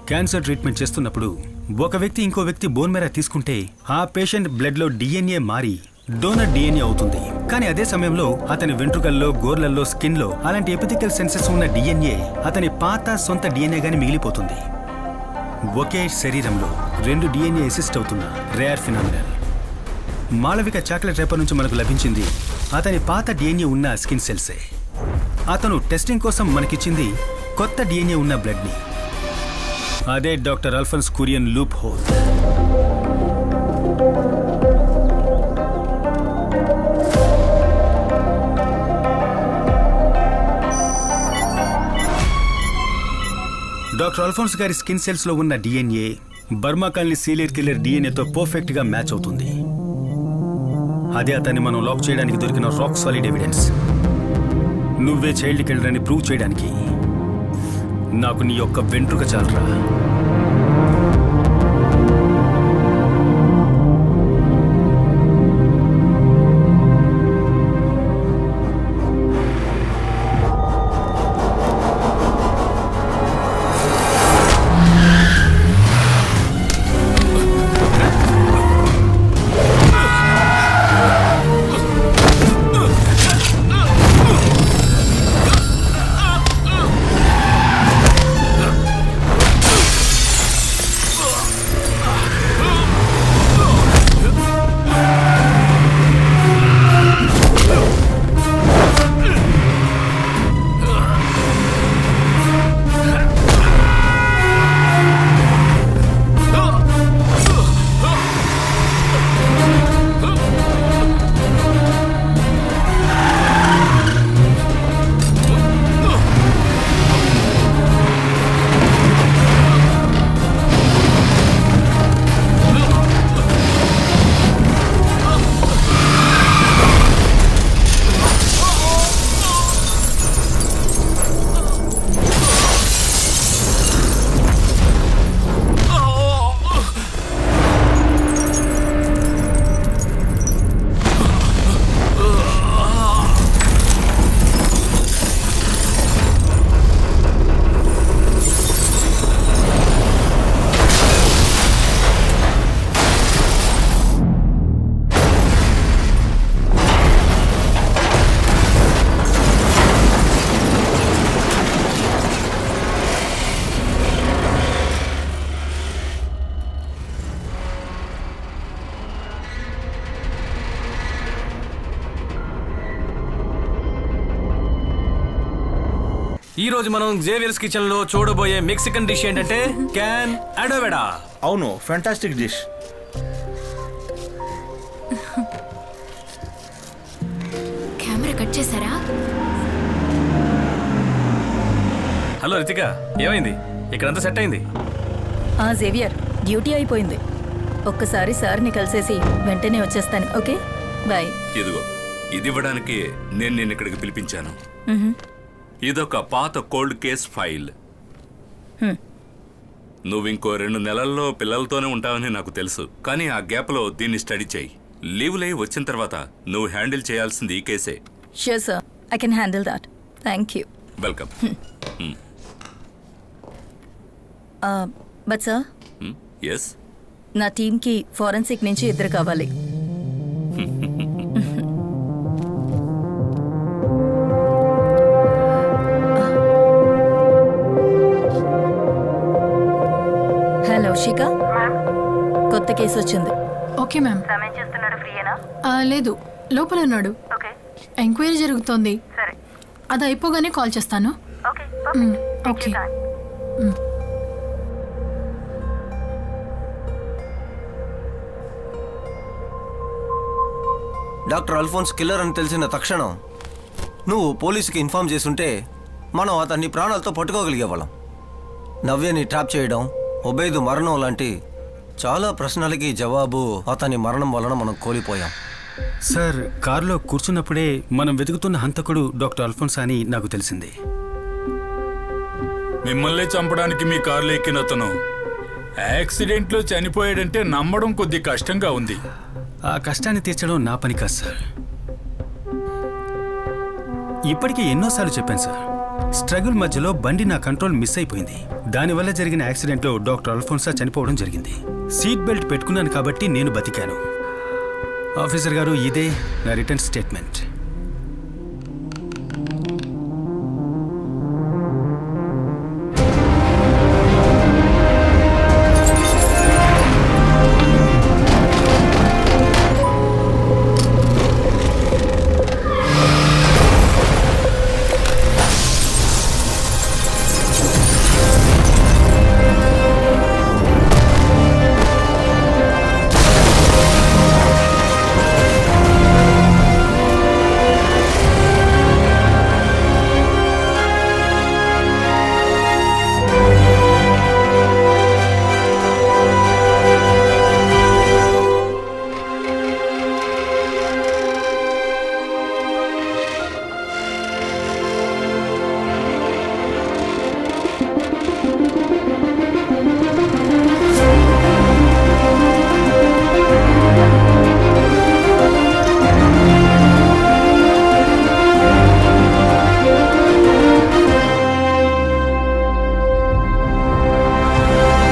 క్యాన్సర్ ట్రీట్మెంట్ చేస్తున్నప్పుడు ఒక వ్యక్తి ఇంకో వ్యక్తి బోన్ మేర తీసుకుంటే ఆ పేషెంట్ బ్లడ్ లో డిఎన్ఏ మారి డోనర్ డిఎన్ఏ అవుతుంది. కానీ అదే సమయంలో అతని వెంట్రుకల్లో, గోర్లల్లో, స్కిన్ లో అలాంటి ఎపిథికల్ సెన్సెస్ ఉన్న డిఎన్ఏ అతని పాత సొంత డిఎన్ఏ గాని మిగిలిపోతుంది. ఒకే శరీరంలో 2 డిఎన్ఏ అసిస్ట్ అవుతున్న rare phenomenal. Malavika chocolate wrapper నుంచి మనకు లభించింది అతని పాత డిఎన్ఏ ఉన్న స్కిన్ సెల్సే. అతను టెస్టింగ్ కోసం మనకిచ్చింది కొత్త డిఎన్ఏ ఉన్న బ్లడ్ ని. అదే doctor Alphonse Kurian loophole. Doctor Alphonse గారి స్కిన్ సెల్స్ లో ఉన్న DNA Burma colony serial killer డిఎన్ఏతో పర్ఫెక్ట్ గా మ్యాచ్ అవుతుంది. అదే అతన్ని మనం లాక్ చేయడానికి దొరికిన రాక్ సాలిడ్ ఎవిడెన్స్. నువ్వే చైల్డ్ కిల్లర్ అని ప్రూవ్ చేయడానికి నాకు నీ యొక్క వెంట్రుక చాలరా. ఈ రోజు మనం జేవియర్స్ కిచెన్ లో చూడబోయే మెక్సికన్ డిష్ ఏంటంటే క్యాన్ అడోవెడా. అవును, ఫ్యాంటాస్టిక్ డిష్. కెమెరా కట్ చేశారా? హలో రితిక, ఏమైంది? ఇక్కడంతా సెట్ అయింది. జేవియర్, డ్యూటీ అయిపోయింది. ఒక్కసారి సార్ని కలిసేసి వెంటనే వచ్చేస్తాను. Okay, bye. ఇదిగో, ఇది ఇవ్వడానికి నేను నిన్ను ఇక్కడికి పిలిపించాను. ఇదొక పాత కోల్డ్ కేస్ ఫైల్. నువ్వు ఇంకో 2 నెలల్లో పిల్లలతోనే ఉంటావని నాకు తెలుసు. కానీ ఆ గ్యాప్లో దీన్ని స్టడీ చేయి. లీవ్లై వచ్చిన తర్వాత నువ్వు హ్యాండిల్ చేయాల్సింది ఈ కేసే. Sure sir, I can handle that. Thank you. Welcome. But sir, yes, నా టీంకి ఫోరెన్సిక్ నుంచి 2 కావాలి. హలో శిఖ, కొత్త కేసు వచ్చింది. Okay ma'am. సమయం చేస్తున్నాడు, ఫ్రీయేనా? లేదు, లోపల ఉన్నాడు. ఓకే, ఎంక్వైరీ జరుగుతోంది. సరే, అది అయిపోగానే కాల్ చేస్తాను. Okay, okay. Doctor Alphonse killer అని తెలిసిన తక్షణం నువ్వు పోలీసుకి ఇన్ఫార్మ్ చేసుంటే మనం అతన్ని ప్రాణాలతో పట్టుకోగలిగేవాళ్ళం. నవ్యని ట్రాప్ చేయడం, ఒబేదు మరణం లాంటి చాలా ప్రశ్నలకి జవాబు అతని మరణం వలన మనం కోల్పోయాం. సార్, కారులో కూర్చున్నప్పుడే మనం వెతుకుతున్న హంతకుడు డాక్టర్ అల్ఫోన్స్ అని నాకు తెలిసింది. మిమ్మల్ని చంపడానికి మీ కారులో ఎక్కిన అతను యాక్సిడెంట్లో చనిపోయాడంటే నమ్మడం కొద్ది కష్టంగా ఉంది. ఆ కష్టాన్ని తీర్చడం నా పని కాదు సార్. ఇప్పటికీ ఎన్నోసార్లు చెప్పాను సార్, స్ట్రగుల్ మధ్యలో బండి నా కంట్రోల్ మిస్ అయిపోయింది. దానివల్ల జరిగిన యాక్సిడెంట్లో డాక్టర్ అల్ఫోన్సా చనిపోవడం జరిగింది. సీట్ బెల్ట్ పెట్టుకున్నాను కాబట్టి నేను బతికాను. ఆఫీసర్ గారు, ఇదే నా రిటర్న్ స్టేట్మెంట్.